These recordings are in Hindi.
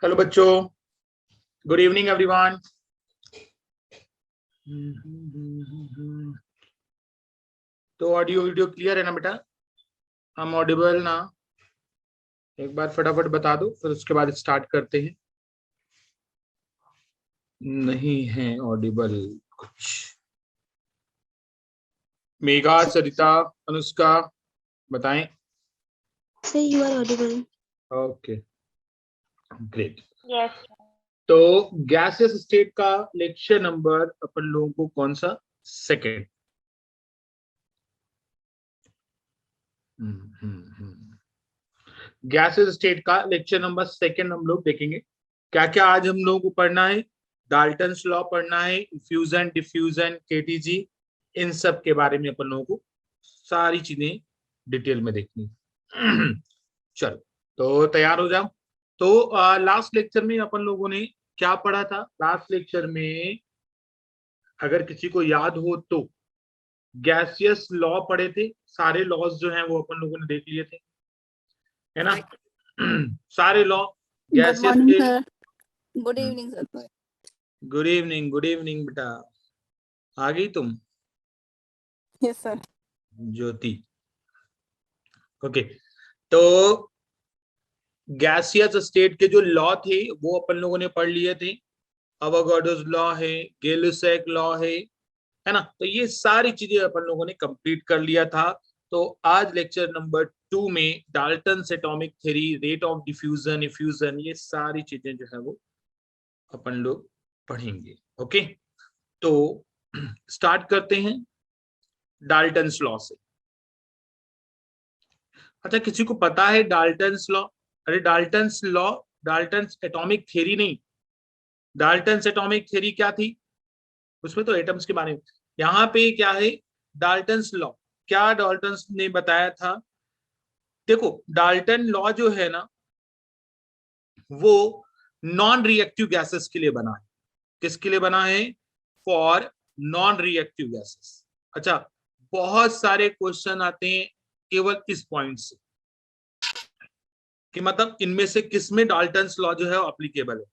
हेलो बच्चों, गुड इवनिंग एवरीवन। तो ऑडियो वीडियो क्लियर है ना बेटा? हम ऑडिबल ना? एक बार फटाफट बता दो, फिर उसके बाद स्टार्ट करते हैं। नहीं है ऑडिबल कुछ। मेघा, सरिता, अनुष्का बताएं। Sir, you are audible. Okay, great. Yes. तो गैसियस स्टेट का लेक्चर नंबर अपन लोगों को कौन सा? सेकेंड। गैसेस स्टेट का लेक्चर नंबर सेकेंड हम लोग देखेंगे। क्या क्या आज हम लोगों को पढ़ना है? डाल्टन्स लॉ पढ़ना है, फ्यूजन, डिफ्यूजन, केटीजी, इन सब के बारे में अपन लोगों को सारी चीजें डिटेल में देखनी। चलो, तो तैयार हो जाओ। तो लास्ट लेक्चर में अपन लोगों ने क्या पढ़ा था? लास्ट लेक्चर में अगर किसी को याद हो तो गैसियस लॉ पढ़े थे। सारे लॉज जो हैं वो अपन लोगों ने देख लिए थे, है ना? सारे लॉ Good गैसियस morning, के। sir. Good evening, sir. Good evening, good evening बेटा। आ गई तुम? Yes, sir. ज्योति। ओके, तो गैसियस स्टेट के जो लॉ थे वो अपन लोगों ने पढ़ लिए थे। अवोगाड्रोस लॉ है, गै-लुसैक लॉ है ना? तो ये सारी चीजें अपन लोगों ने कंप्लीट कर लिया था। तो आज लेक्चर नंबर 2 में Dalton's atomic theory, rate of diffusion, effusion, ये सारी चीजें जो है वो अपन लोग पढ़ेंगे। ओके, तो स्टार्ट करते हैं डाल्टन्स लॉ से। अच्छा, किसी को पता है डाल्टन्स लॉ? अरे Dalton's law, Dalton's atomic theory नहीं, डाल्टन्स एटॉमिक थ्योरी क्या थी? उसमें तो एटम्स के बारे में। यहाँ पे क्या है? Dalton's law. क्या डाल्टन्स ने बताया था? देखो, डाल्टन लॉ जो है ना, वो नॉन रिएक्टिव गैसेस के लिए बना है। किसके लिए बना है? For non reactive gases. अच्छा, बहुत सारे क्वेश्चन आते हैं केवल इस पॉइंट से कि मतलब इनमें से किसमें डाल्टन्स लॉ जो है एप्लीकेबल है।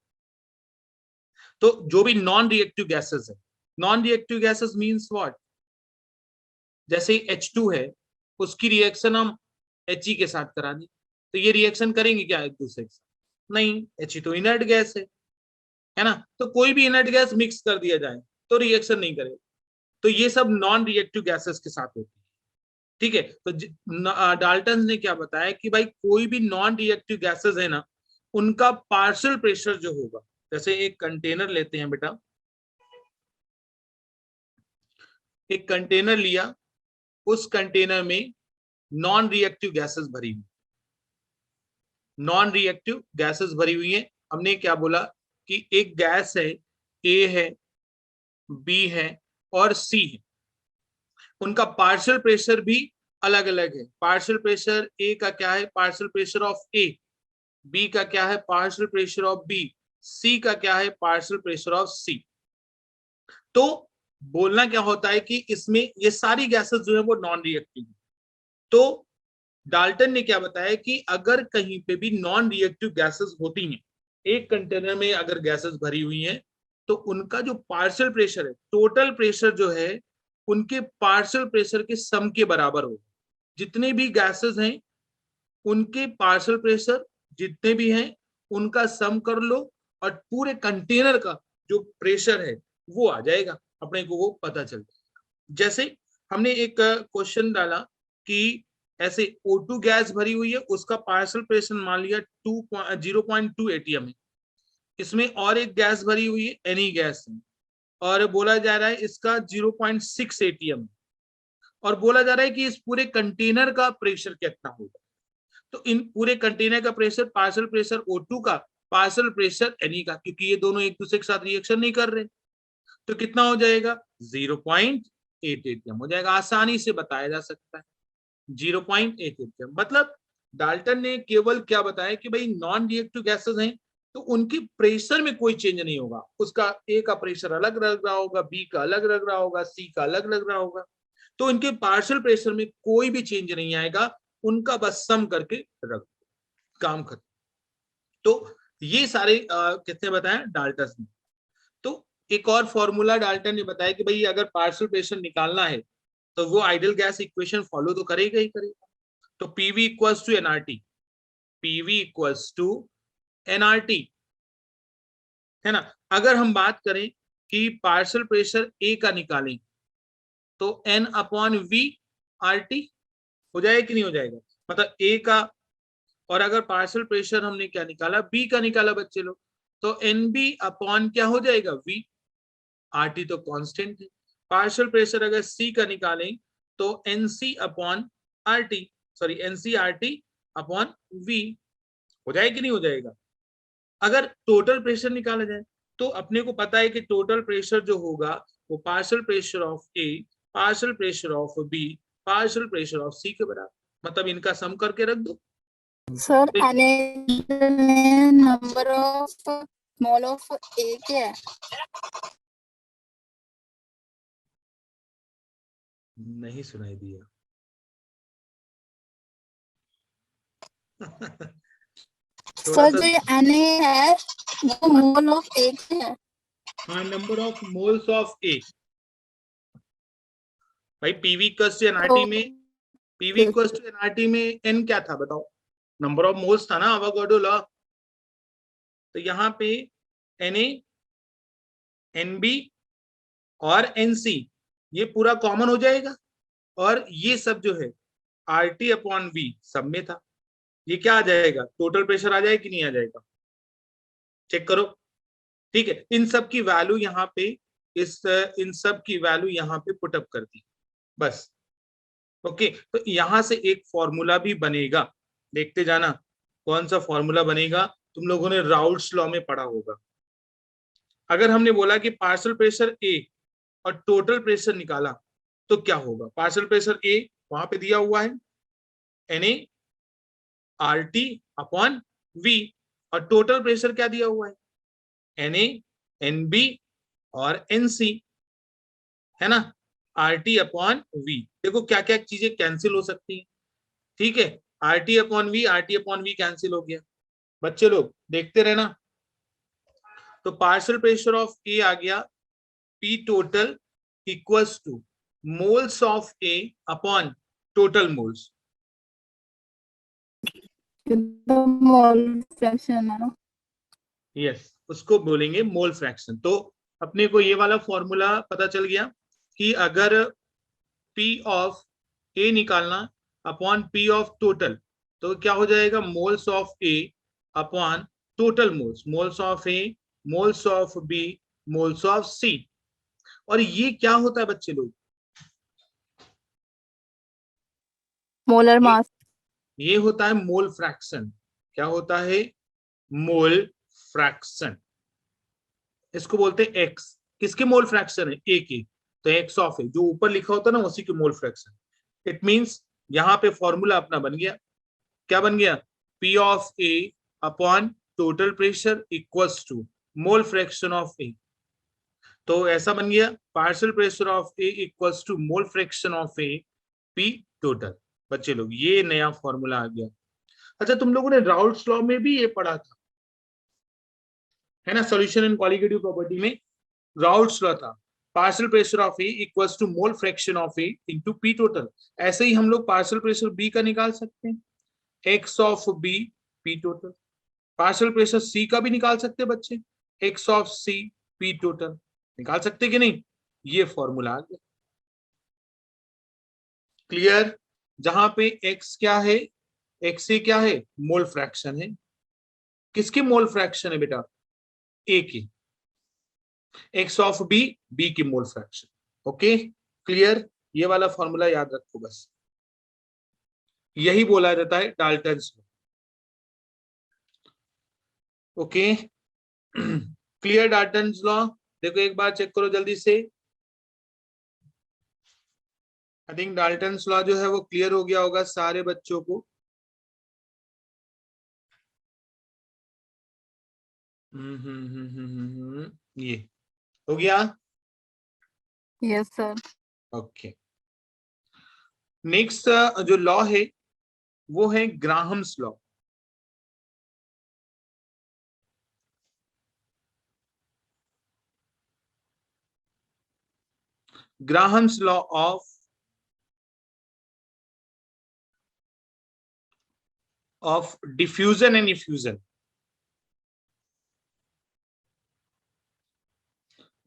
तो जो भी नॉन रिएक्टिव गैसेस है, non reactive gases means what? जैसे H2 है, उसकी रिएक्शन हम He के साथ करा दी, तो ये रिएक्शन करेंगे क्या एक दूसरे के साथ? नहीं, He तो इनर्ट गैस है ना? तो कोई भी इनर्ट गैस मिक्स कर दिया जाए तो रिएक्शन नहीं करेगा। तो ये सब नॉन रिएक्टिव गैसेस के साथ होती है, ठीक है? तो डाल्टन ने क्या बताया कि भाई कोई भी नॉन रिएक्टिव गैसेस है ना, उनका पार्शियल प्रेशर जो होगा, जैसे एक कंटेनर लेते हैं बेटा, एक कंटेनर लिया, उस कंटेनर में नॉन रिएक्टिव गैसेस भरी हुई, नॉन रिएक्टिव गैसेस भरी हुई है। हमने क्या बोला कि एक गैस है, ए है, बी है और सी है। उनका पार्शियल प्रेशर भी अलग अलग है। पार्शियल प्रेशर ए का क्या है? Partial pressure of A. B का क्या है? Partial pressure of B. C का क्या है? Partial pressure of C. तो बोलना क्या होता है कि इसमें ये सारी गैसेस जो है वो नॉन रिएक्टिव है। तो डाल्टन ने क्या बताया कि अगर कहीं पे भी नॉन रिएक्टिव गैसेस होती हैं, एक कंटेनर में अगर गैसेस भरी हुई हैं, तो उनका जो पार्शियल प्रेशर है, टोटल प्रेशर जो है, उनके पार्शियल प्रेशर के सम के बराबर हो। जितने भी गैसेस हैं उनके पार्शियल प्रेशर जितने भी हैं उनका सम कर लो और पूरे कंटेनर का जो प्रेशर है वो आ जाएगा, अपने को वो पता चल जाएगा। जैसे हमने एक क्वेश्चन डाला कि ऐसे O2 गैस भरी हुई है, उसका पार्शियल प्रेशर मान लिया 0.2 एटीएम है। इसमें और एक गैस भरी हुई है, Ni गैस है, और बोला जा रहा है इसका 0.6 एटीएम, और बोला जा रहा है कि इस पूरे कंटेनर का प्रेशर कितना होगा। तो इन पूरे कंटेनर का प्रेशर, पार्शियल प्रेशर O2 का, पार्शियल प्रेशर Ne का, क्योंकि ये दोनों एक दूसरे के साथ रिएक्शन नहीं कर रहे, तो कितना हो जाएगा? 0.8 एटीएम हो जाएगा। आसानी से बताया जा सकता है 0.8 एटीएम। मतलब डाल्टन ने केवल क्या बताया कि भाई नॉन रिएक्टिव गैसेस हैं तो उनके प्रेशर में कोई चेंज नहीं होगा। उसका ए का प्रेशर अलग लग रहा होगा, बी का अलग लग रहा होगा, सी का अलग लग रहा होगा, तो इनके पार्शियल प्रेशर में कोई भी चेंज नहीं आएगा, उनका बस सम करके रख, काम खत्म। तो ये सारे किसने बताया? डाल्टन ने। तो एक और फॉर्मूला डाल्टन ने बताया कि भाई अगर पार्शियल प्रेशर निकालना है तो वो आइडियल गैस इक्वेशन फॉलो तो करेगा ही करेगा। तो PV equals to nRT, PV equals to nRT, है ना। अगर हम बात करें कि पार्शियल प्रेशर ए का निकालें तो n upon V R T हो जाएगा कि नहीं हो जाएगा? मतलब ए का, और अगर पार्शियल प्रेशर हमने क्या निकाला? बी का निकाला बच्चे लोग, तो एन बी अपॉन क्या हो जाएगा? वी। आर टी तो कांस्टेंट है। पार्शियल प्रेशर अगर सी का निकालें तो n C upon R T, sorry n C R T upon V. हो जाएगा कि नहीं हो जाएगा? अगर टोटल प्रेशर निकाला जाए तो अपने को पता है कि टोटल प्रेशर जो होगा वो partial pressure of A, partial pressure of B, partial pressure of C के बराबर। मतलब इनका सम करके रख दो। Sir number of mole of A क्या है? नहीं सुनाई दिया। थोड़ा सर सा। जो ये Na है वो मोल ऑफ ए क्या है? हाँ, नंबर ऑफ मोल्स ऑफ ए। भाई पीवी इक्वल्स टू एनआरटी में, पीवी इक्वल्स टू एनआरटी में एन क्या था बताओ? नंबर ऑफ मोल्स था ना, अवोगाड्रो लॉ। तो यहाँ पे Na, Nb और Nc ये पूरा कॉमन हो जाएगा, और ये सब जो है RT अपॉन वी सब में था। ये क्या आ जाएगा? टोटल प्रेशर आ जाएगा कि नहीं आ जाएगा? चेक करो। ठीक है, इन सब की वैल्यू यहाँ पे, इन सब की वैल्यू यहाँ पे पुटअप कर दी बस। ओके, तो यहां से एक फॉर्मूला भी बनेगा, देखते जाना कौन सा फॉर्मूला बनेगा। तुम लोगों ने राउल्ट्स लॉ में पढ़ा होगा। अगर हमने बोला कि पार्शियल प्रेशर ए और टोटल प्रेशर निकाला तो क्या होगा? पार्शियल प्रेशर ए वहां पे दिया हुआ है Na R T upon V, और टोटल प्रेशर क्या दिया हुआ है? Na, Nb और Nc, है ना, आर टी अपॉन वी। देखो क्या क्या चीजें कैंसिल हो सकती हैं। ठीक है, R T upon V, R T upon V cancel हो गया। बच्चे लोग देखते रहना। तो पार्शियल प्रेशर ऑफ ए आ गया P total equals to moles of A upon total moles. Mole fraction है ना? यस, उसको बोलेंगे मोल फ्रैक्शन। तो अपने को ये वाला फॉर्मूला पता चल गया कि अगर P ऑफ ए निकालना अपॉन P ऑफ टोटल, तो क्या हो जाएगा? Moles of A upon total moles, moles of A, moles of B, moles of C. और ये क्या होता है बच्चे लोग? मोलर ये मास। ये होता है मोल फ्रैक्शन। क्या होता है? Mole fraction. इसको बोलते हैं एक्स। किसके मोल फ्रैक्शन है? ए के। तो एक्स ऑफ ए जो ऊपर लिखा होता है ना, उसी के मोल फ्रैक्शन। इट मींस यहाँ पे फॉर्मूला अपना बन गया। क्या बन गया? P of A upon total pressure equals to mole fraction of A. तो ऐसा बन गया partial pressure of A equals to mole fraction of A P total. बच्चे लोग ये नया फॉर्मूला आ गया। अच्छा, तुम लोगों ने राउल्ट्स लॉ में भी ये पढ़ा था, है ना, सॉल्यूशन इन कॉलिगेटिव प्रॉपर्टी में राउल्ट्स लॉ था। Partial pressure of A equals to mole fraction of A into P total. ऐसे ही हम लोग पार्शियल प्रेशर बी का निकाल सकते हैं, X of B P total. Partial pressure C का भी निकाल सकते हैं बच्चे, X of C P total. निकाल सकते कि नहीं? ये फॉर्मूला आ गया। क्लियर? जहां पे एक्स क्या है? एक्स से क्या है? मोल फ्रैक्शन है। किसकी मोल फ्रैक्शन है बेटा? ए की। एक्स ऑफ बी, बी की मोल फ्रैक्शन। Okay, clear? ये वाला फॉर्मूला याद रखो बस। यही बोला जाता है Dalton's law. Okay, clear Dalton's law? देखो एक बार चेक करो जल्दी से। आई थिंक डाल्टन्स लॉ जो है वो क्लियर हो गया होगा सारे बच्चों को। ये हो गया। Yes sir. ओके, नेक्स्ट जो लॉ है वो है Graham's law. Graham's law of diffusion and effusion.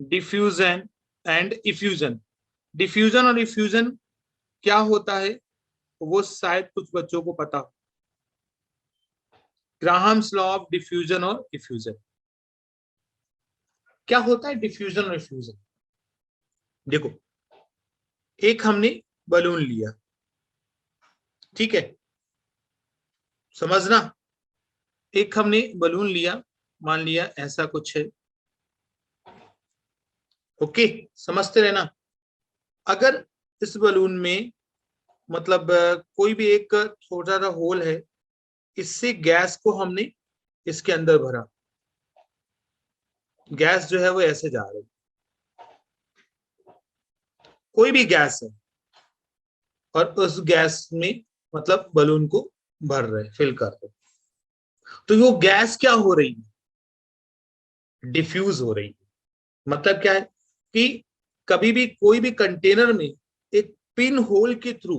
Diffusion and effusion. Diffusion और इफ्यूजन क्या होता है वो शायद कुछ बच्चों को पता हो। ग्राहम्स लॉ ऑफ डिफ्यूजन और इफ्यूजन क्या होता है? डिफ्यूजन और इफ्यूजन देखो, एक हमने बलून लिया, ठीक है, समझना, एक हमने बलून लिया, मान लिया ऐसा कुछ है, ओके, समझते रहना। अगर इस बलून में मतलब कोई भी एक छोटा सा होल है, इससे गैस को हमने इसके अंदर भरा, गैस जो है वो ऐसे जा रही, कोई भी गैस है, और उस गैस में मतलब बलून को भर रहे, फिल कर रहे, तो वो गैस क्या हो रही है? डिफ्यूज हो रही है। मतलब क्या है कि कभी भी कोई भी कंटेनर में एक पिन होल के थ्रू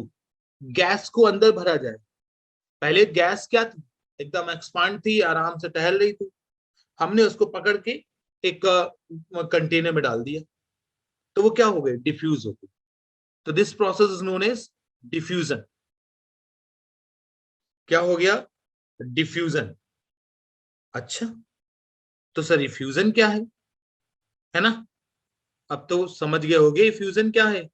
गैस को अंदर भरा जाए, पहले गैस क्या थी? एकदम एक्सपांड थी, आराम से टहल रही थी, हमने उसको पकड़ के एक कंटेनर में डाल दिया, तो वो क्या हो गई? डिफ्यूज हो गई। तो this process is known as diffusion. क्या हो गया? डिफ्यूजन। अच्छा, तो सर इफ्यूजन क्या है ना? अब तो समझ गए होगे इफ्यूजन क्या है।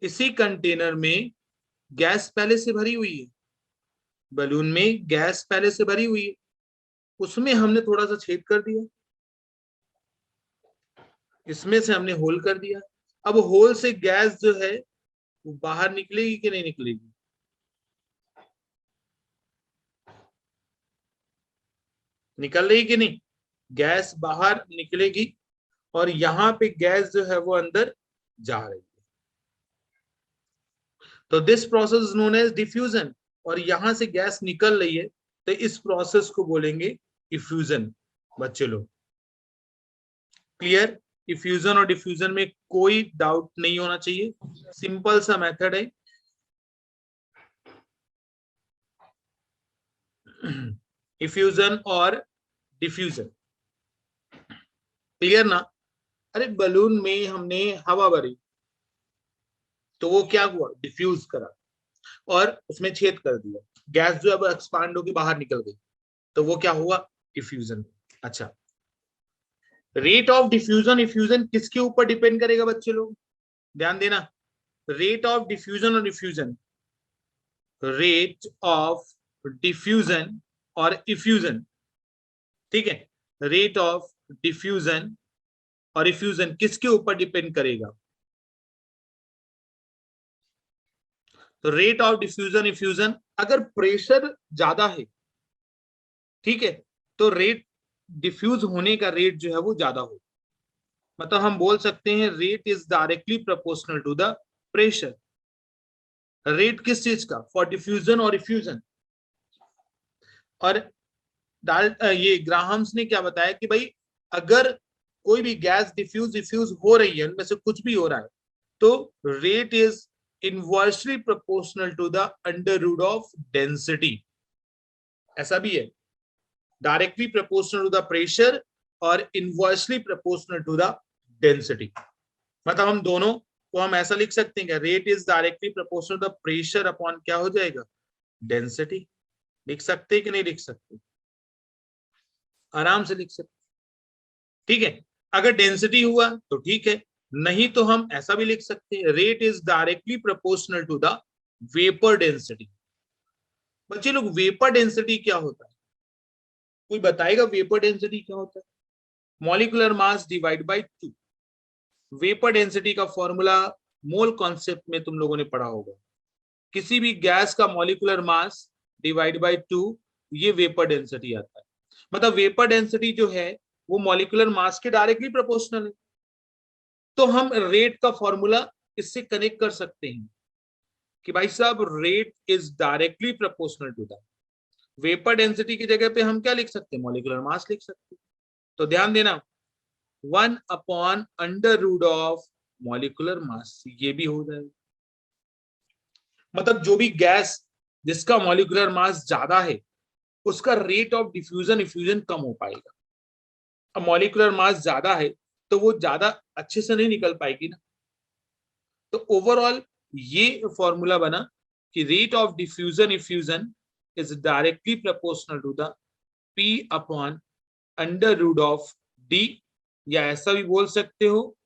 इसी कंटेनर में गैस पहले से भरी हुई है, बलून में गैस पहले से भरी हुई है, उसमें हमने थोड़ा सा छेद कर दिया, इसमें से हमने होल कर दिया। अब होल से गैस जो है वो बाहर निकलेगी कि नहीं निकलेगी? निकल रही कि नहीं? गैस बाहर निकलेगी, और यहां पे गैस जो है वो अंदर जा रही है, तो this process is known as diffusion. और यहां से गैस निकल रही है, तो इस प्रोसेस को बोलेंगे इफ्यूजन। बच्चे लोग क्लियर? इफ्यूजन और डिफ्यूजन में कोई डाउट नहीं होना चाहिए, सिंपल सा मेथड है। इफ्यूजन और डिफ्यूजन क्लियर ना? अरे बलून में हमने हवा भरी, तो वो क्या हुआ? डिफ्यूज करा, और उसमें छेद कर दिया, गैस जो अब एक्सपांड होकर बाहर निकल गई, तो वो क्या हुआ? डिफ्यूजन। अच्छा, रेट ऑफ डिफ्यूजन इफ्यूजन किसके ऊपर डिपेंड करेगा बच्चे लोग? ध्यान देना, रेट ऑफ डिफ्यूजन और इफ्यूजन, रेट ऑफ डिफ्यूजन और इफ्यूजन, ठीक है, रेट ऑफ डिफ्यूजन और इफ्यूजन किसके ऊपर डिपेंड करेगा? तो रेट ऑफ डिफ्यूजन इफ्यूजन, अगर प्रेशर ज्यादा है, ठीक है, तो रेट डिफ्यूज होने का रेट जो है वो ज्यादा हो, मतलब हम बोल सकते हैं rate is directly proportional to the pressure. Rate किस चीज का? फॉर डिफ्यूजन और इफ्यूजन। और ये ग्राहम्स ने क्या बताया कि भाई अगर कोई भी गैस डिफ्यूज इफ्यूज हो रही है, उनमें से कुछ भी हो रहा है, तो rate is inversely proportional to the under root of density. ऐसा भी है, directly proportional to the pressure और inversely proportional to the density. मतलब हम दोनों को हम ऐसा लिख सकते हैं कि rate is directly proportional to the pressure upon क्या हो जाएगा? डेंसिटी। लिख सकते कि नहीं लिख सकते? आराम से लिख सकते, ठीक है। अगर डेंसिटी हुआ तो ठीक है, नहीं तो हम ऐसा भी लिख सकते हैं, rate is directly proportional to the vapour density. बच्चे लोग वेपर डेंसिटी क्या होता है? कोई बताएगा वेपर डेंसिटी क्या होता है? Molecular mass divide by 2। Vapour density का फॉर्मूला मोल कॉन्सेप्ट में तुम लोगों ने पढ़ा होगा, किसी भी गैस का मॉलिक्यूलर मास डिवाइड बाय 2, ये वेपर डेंसिटी आता है। मतलब वेपर डेंसिटी जो है वो मॉलिक्यूलर मास के डायरेक्टली प्रोपोर्शनल है, तो हम रेट का फॉर्मूला इससे कनेक्ट कर सकते हैं कि भाई साहब rate is directly proportional to the vapour density की जगह पे हम क्या लिख सकते हैं? मॉलिक्यूलर मास लिख सकते हैं। तो ध्यान देना, 1/√of मॉलिक्यूलर मास, ये भी हो जाएगा। मतलब जो भी गैस जिसका मॉलिक्यूलर मास ज्यादा है उसका रेट ऑफ डिफ्यूजन कम हो पाएगा। अब मॉलिक्यूलर मास ज्यादा है तो वो ज्यादा अच्छे से नहीं निकल पाएगी ना। तो ओवरऑल ये फॉर्मूला बना कि rate of diffusion is directly proportional to the P/√d, या ऐसा भी बोल सकते हो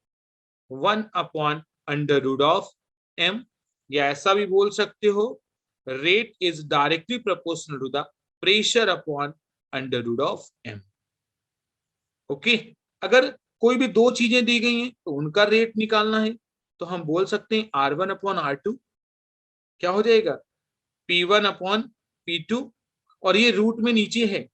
1/√m, या ऐसा भी बोल सकते हो rate is directly proportional to the pressure/√m। Okay, अगर कोई भी दो चीजें दी गई हैं तो उनका रेट निकालना है तो हम बोल सकते हैं R1/R2 क्या हो जाएगा P1/P2, और ये रूट में नीचे है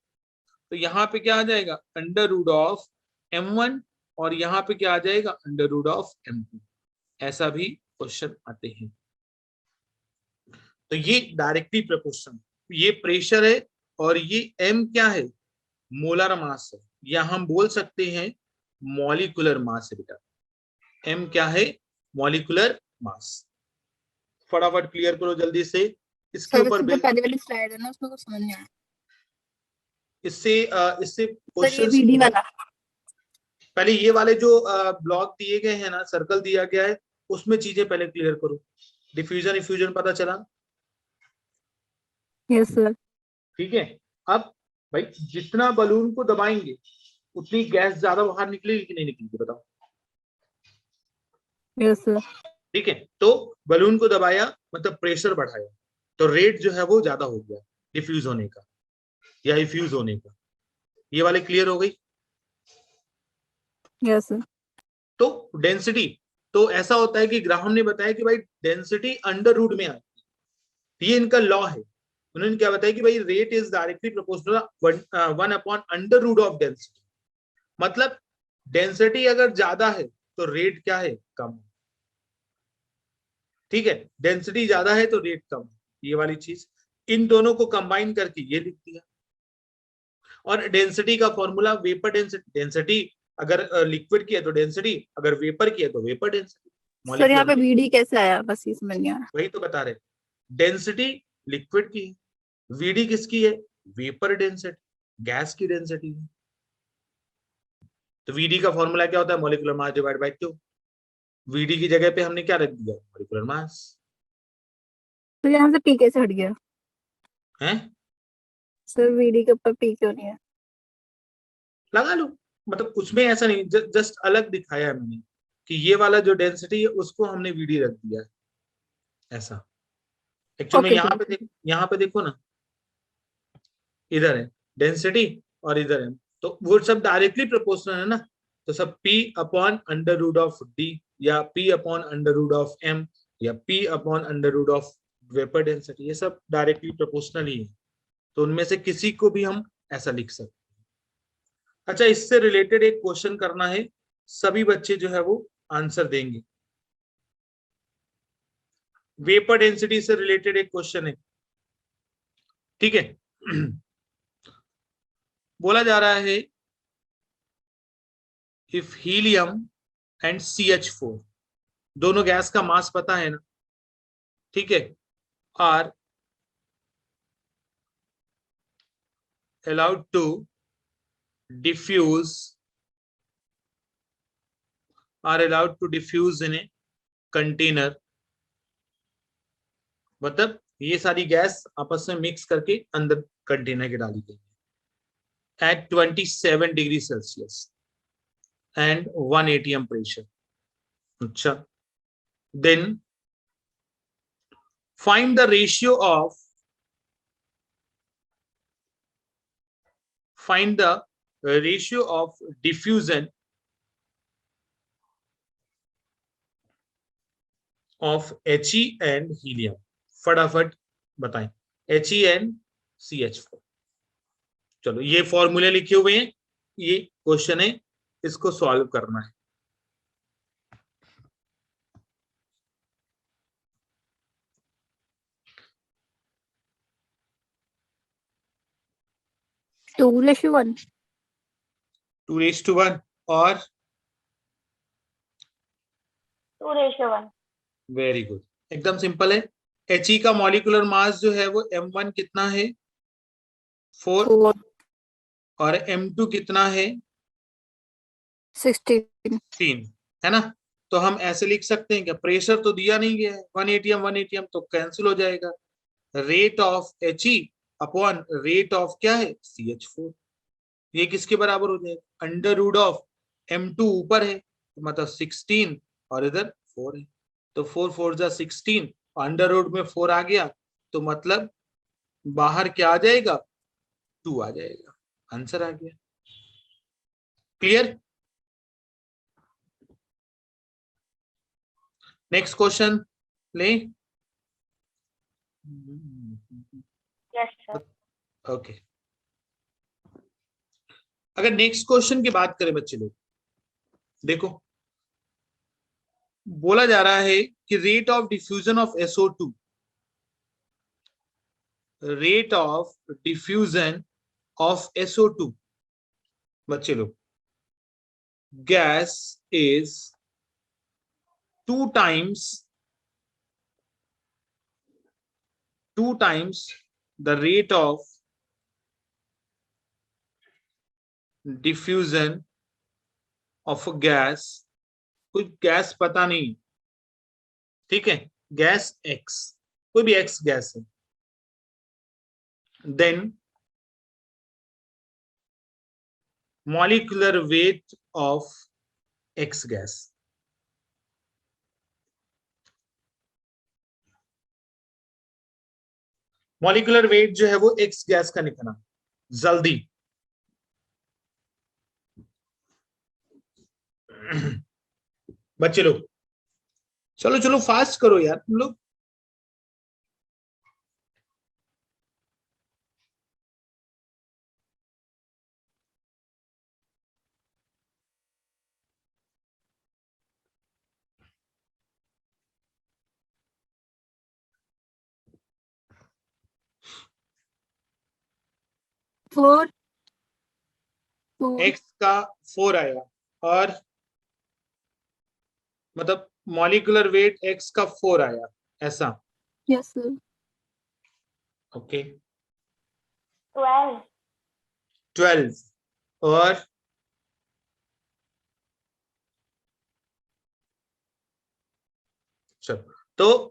तो यहाँ पे क्या आ जाएगा √m1, और यहाँ पे क्या आ जाएगा √m2। ऐसा भी क्वेश्चन आते हैं। तो ये डायरेक्टली प्रोपोर्शनल, ये प्रेशर है और ये m क्या है मोलर मास है, या हम बोल सकते हैं मॉलिक्यूलर मास है बेटा। m क्या है मॉलिक्यूलर मास। फटाफट क्लियर करो जल्दी से इसके सर ऊपर जो पहले वाली स्लाइड है ना उसमें कुछ समझ नहीं आया। इससे सर ये क्वेश्चंस बीडी वाला पहले ये वाले जो ब्लॉक दिए गए हैं ना, सर्कल दिया गया है, उसमें चीजें पहले क्लियर करो। डिफ्यूजन इफ्यूजन पता चला, यस सर। ठीक है। अब भाई जितना बलून को दबाएंगे उतनी गैस ज्यादा बाहर निकलेगी कि नहीं निकलेगी बताओ। Yes sir. ठीक है, तो बलून को दबाया मतलब प्रेशर बढ़ाया तो रेट जो है वो ज्यादा हो गया डिफ्यूज होने का या इफ्यूज होने का। ये वाले क्लियर हो गई। Yes sir. तो डेंसिटी, तो ऐसा होता है कि ग्राहम ने बताया कि भाई डेंसिटी अंडर रूट में आती है, ये इनका लॉ है। उन्होंने क्या बताया कि भाई rate is directly proportional 1/√of density. मतलब डेंसिटी अगर ज्यादा है तो रेट क्या है कम। ठीक है, डेंसिटी ज्यादा है तो रेट कम, ये वाली चीज। इन दोनों को कंबाइन करके ये लिख दिया। और डेंसिटी का फॉर्मूला वेपर डेंसिटी, डेंसिटी अगर लिक्विड की है तो डेंसिटी, अगर वेपर की है तो वेपर डेंसिटी। सर यहाँ पे मॉलिक्यूलर, बीडी कैसे आया बस ये समझ नहीं आया। वही तो बता रहे, डेंसिटी लिक्विड की है, वीडी किसकी है वेपर डेंसिटी, गैस की डेंसिटी है। तो वीडी का फॉर्मूला क्या होता है molecular mass divide by 2। VD की जगह पे हमने क्या रख दिया मॉलिक्यूलर मास तो यहाँ से पी कैसे हट गया है। सर। बीडी के ऊपर पी क्यों नहीं है। लगा लो, मतलब उसमें ऐसा नहीं, जस्ट अलग दिखाया है मैंने कि ये वाला जो डेंसिटी है उसको हमने वीडी रख दिया है ऐसा। एक्चुअल में ओके सर। यहाँ पे देखो ना, इधर है डेंसिटी और इधर है, तो वो सब डायरेक्टली प्रोपोर्शनल है ना। तो सब P/√d या P/√m या P/√of वेपर डेंसिटी, ये सब डायरेक्टली प्रोपोर्शनल ही है। तो उनमें से किसी को भी हम ऐसा लिख सकते हैं। अच्छा, इससे रिलेटेड एक क्वेश्चन करना है, सभी बच्चे जो है वो आंसर देंगे। वेपर डेंसिटी से रिलेटेड एक क्वेश्चन है, ठीक है। बोला जा रहा है इफ हीलियम एंड CH4, दोनों गैस का मास पता है ना, ठीक है, are allowed to diffuse in a container, मतलब ये सारी गैस आपस में मिक्स करके अंदर कंटेनर के डाली गई at 27 degree Celsius and 1 atm pressure. अच्छा, then find the ratio of diffusion of He and helium। फटाफट बताएं He and CH4। चलो, ये फॉर्मूले लिखे हुए हैं, ये क्वेश्चन है, इसको सॉल्व करना है। टू रेशियो 1 2:1 और 2:1। वेरी गुड, एकदम सिंपल है। He का मॉलिक्यूलर मास जो है वो m1 कितना है 4, 4, और m2 कितना है 16। 3, है ना। तो हम ऐसे लिख सकते हैं, क्या प्रेशर तो दिया नहीं गया है, 1 atm 1 atm तो कैंसिल हो जाएगा। Rate of He upon rate of क्या है CH4, ये किसके बराबर हो जाएगा, अंडर रूट ऑफ m2 ऊपर है तो मतलब 16 और इधर 4 है, तो 4 4 जा 16, अंडर रूट में 4 आ गया तो मतलब बाहर क्या आ जाएगा 2 आ जाएगा, आंसर आ गया। क्लियर। नेक्स्ट क्वेश्चन ले। Yes sir. ओके, अगर नेक्स्ट क्वेश्चन की बात करें बच्चे लोग, देखो बोला जा रहा है कि rate of diffusion of SO2, rate of diffusion of SO2 बच्चे लोग, gas is 2 times the rate of diffusion of a gas, कुछ गैस पता नहीं, ठीक है, गैस X, कोई भी X गैस है, then molecular weight of X gas, molecular weight जो है वो X गैस का निकलना, जल्दी बच्चे लोग, चलो चलो फास्ट करो यार तुम लोग। फोर X का 4 आया, और मतलब मॉलिक्यूलर वेट X का 4 आया, ऐसा। Yes sir. ओके 12। 12, और चलो, तो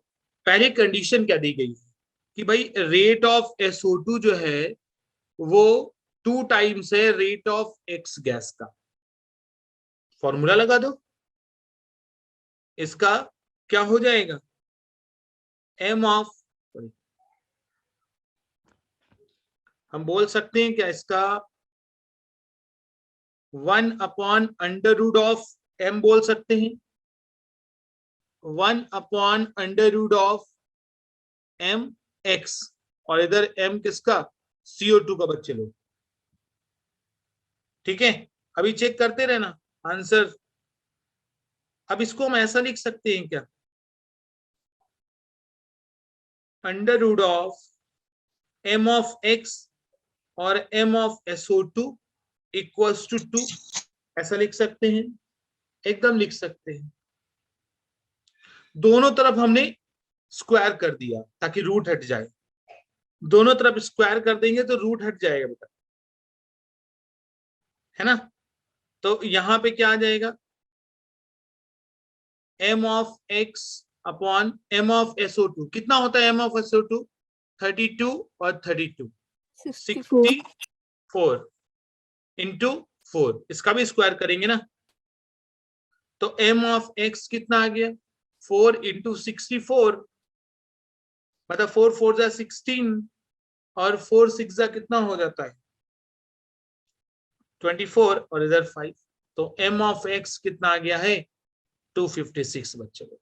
पहली कंडीशन क्या दी गई है कि भाई रेट ऑफ SO2 जो है वो 2 टाइम्स है रेट ऑफ X गैस का। फॉर्मूला लगा दो, इसका क्या हो जाएगा, m ऑफ, हम बोल सकते हैं क्या इसका 1 upon under root of m बोल सकते हैं, 1 upon under root of m x, और इधर m किसका CO2 का बच्चे लोग, ठीक है। अभी चेक करते रहना आंसर। अब इसको हम ऐसा लिख सकते हैं क्या, under root of m of x और m of SO2 equals to 2, ऐसा लिख सकते हैं, एकदम लिख सकते हैं। दोनों तरफ हमने स्क्वायर कर दिया ताकि रूट हट जाए, दोनों तरफ स्क्वायर कर देंगे तो रूट हट जाएगा बेटा, है ना। तो यहां पे क्या आ जाएगा, m of x upon m of SO2, कितना होता है m ऑफ SO2 32 और 32 64 इंटू 4, इसका भी स्क्वायर करेंगे ना, तो m ऑफ x कितना आ गया 4 इंटू 64, मतलब 4 4 जा 16, और 4 6 जा कितना हो जाता है 24, और इधर 5, तो m ऑफ x कितना आ गया है 256 बच्चे लोग।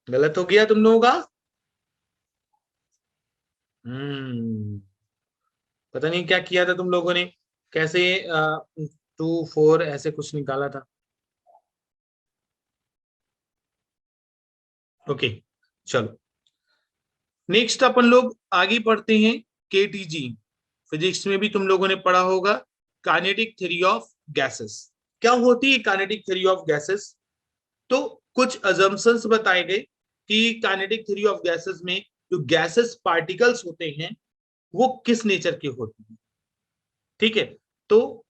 गलत हो गया तुम लोगों का, पता नहीं क्या किया था तुम लोगों ने, कैसे 2 4 ऐसे कुछ निकाला था। ओके चलो, नेक्स्ट अपन लोग आगे पढ़ते हैं KTG, फिजिक्स में भी तुम लोगों ने पढ़ा होगा, काइनेटिक थ्योरी ऑफ गैसेस, क्या होती है काइनेटिक थ्योरी ऑफ गैसेस? तो कुछ अजम्पशंस बताए गए कि काइनेटिक थ्योरी ऑफ गैसेस में जो गैसेस पार्टिकल्स होते हैं वो किस नेचर के होते हैं। ठीक है, तो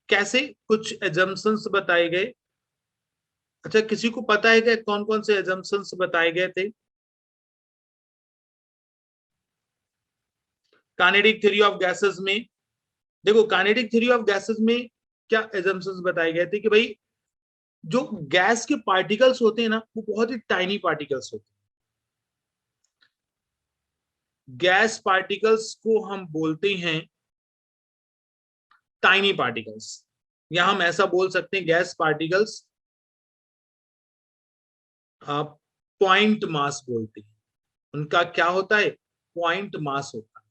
कैसे कुछ एजम्पशंस बताए गए। अच्छा, किसी को पता है क्या कौन कौन से एजम्पशंस बताए गए थे काइनेटिक थ्योरी ऑफ गैसेस में? देखो, काइनेटिक थ्योरी ऑफ गैसेस में क्या एजम्पशंस बताए गए थे कि भाई जो गैस के पार्टिकल्स होते हैं ना वो बहुत ही टाइनी पार्टिकल्स होते हैं। गैस पार्टिकल्स को हम बोलते हैं टाइनी पार्टिकल्स, या हम ऐसा बोल सकते हैं गैस पार्टिकल्स पॉइंट मास बोलते हैं। उनका क्या होता है? पॉइंट मास होता है,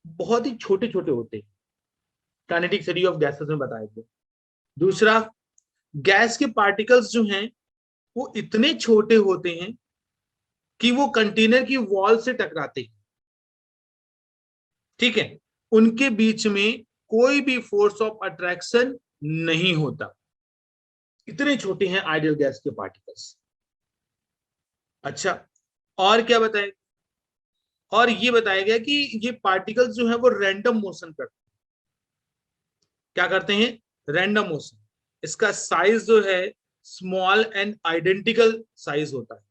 बहुत ही छोटे छोटे होते हैं। काइनेटिक थ्योरी ऑफ गैसेस में बताया गया। दूसरा, गैस के पार्टिकल्स जो हैं वो इतने छोटे होते हैं कि वो कंटेनर की वॉल से टकराते हैं। ठीक है, उनके बीच में कोई भी फोर्स ऑफ अट्रैक्शन नहीं होता, इतने छोटे हैं आइडियल गैस के पार्टिकल्स। अच्छा, और क्या बताया? और ये बताया गया कि ये पार्टिकल्स जो है वो रैंडम मोशन करते हैं। क्या करते हैं? Random motion. इसका साइज जो है स्मॉल एंड आइडेंटिकल साइज होता है।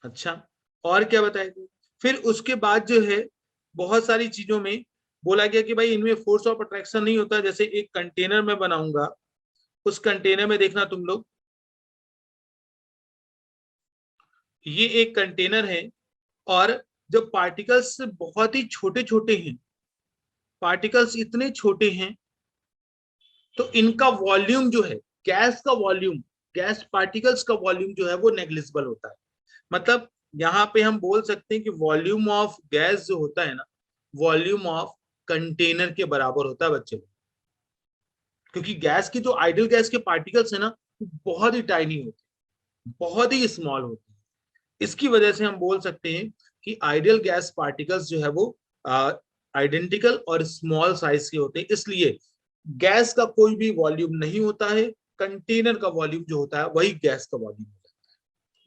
अच्छा, और क्या बताया गया? फिर उसके बाद जो है बहुत सारी चीजों में बोला गया कि भाई इनमें फोर्स ऑफ अट्रैक्शन नहीं होता। जैसे एक कंटेनर में बनाऊंगा, उस कंटेनर में देखना तुम लोग, ये एक कंटेनर है और जब पार्टिकल्स बहुत ही छोटे छोटे हैं, पार्टिकल्स इतने छोटे हैं तो इनका वॉल्यूम जो है, गैस का वॉल्यूम, गैस पार्टिकल्स का वॉल्यूम जो है वो नेग्लिजिबल होता है। मतलब यहाँ पे हम बोल सकते हैं कि वॉल्यूम ऑफ गैस जो होता है ना, वॉल्यूम ऑफ कंटेनर के बराबर होता है बच्चे लोग। क्योंकि गैस की जो आइडियल गैस के पार्टिकल्स है ना बहुत ही टाइनी होते हैं, बहुत ही स्मॉल होते हैं। इसकी वजह से हम बोल सकते हैं कि आइडियल गैस पार्टिकल्स जो है वो आइडेंटिकल और स्मॉल साइज के होते हैं। इसलिए गैस का कोई भी वॉल्यूम नहीं होता है, कंटेनर का वॉल्यूम जो होता है वही गैस का वॉल्यूम होता है।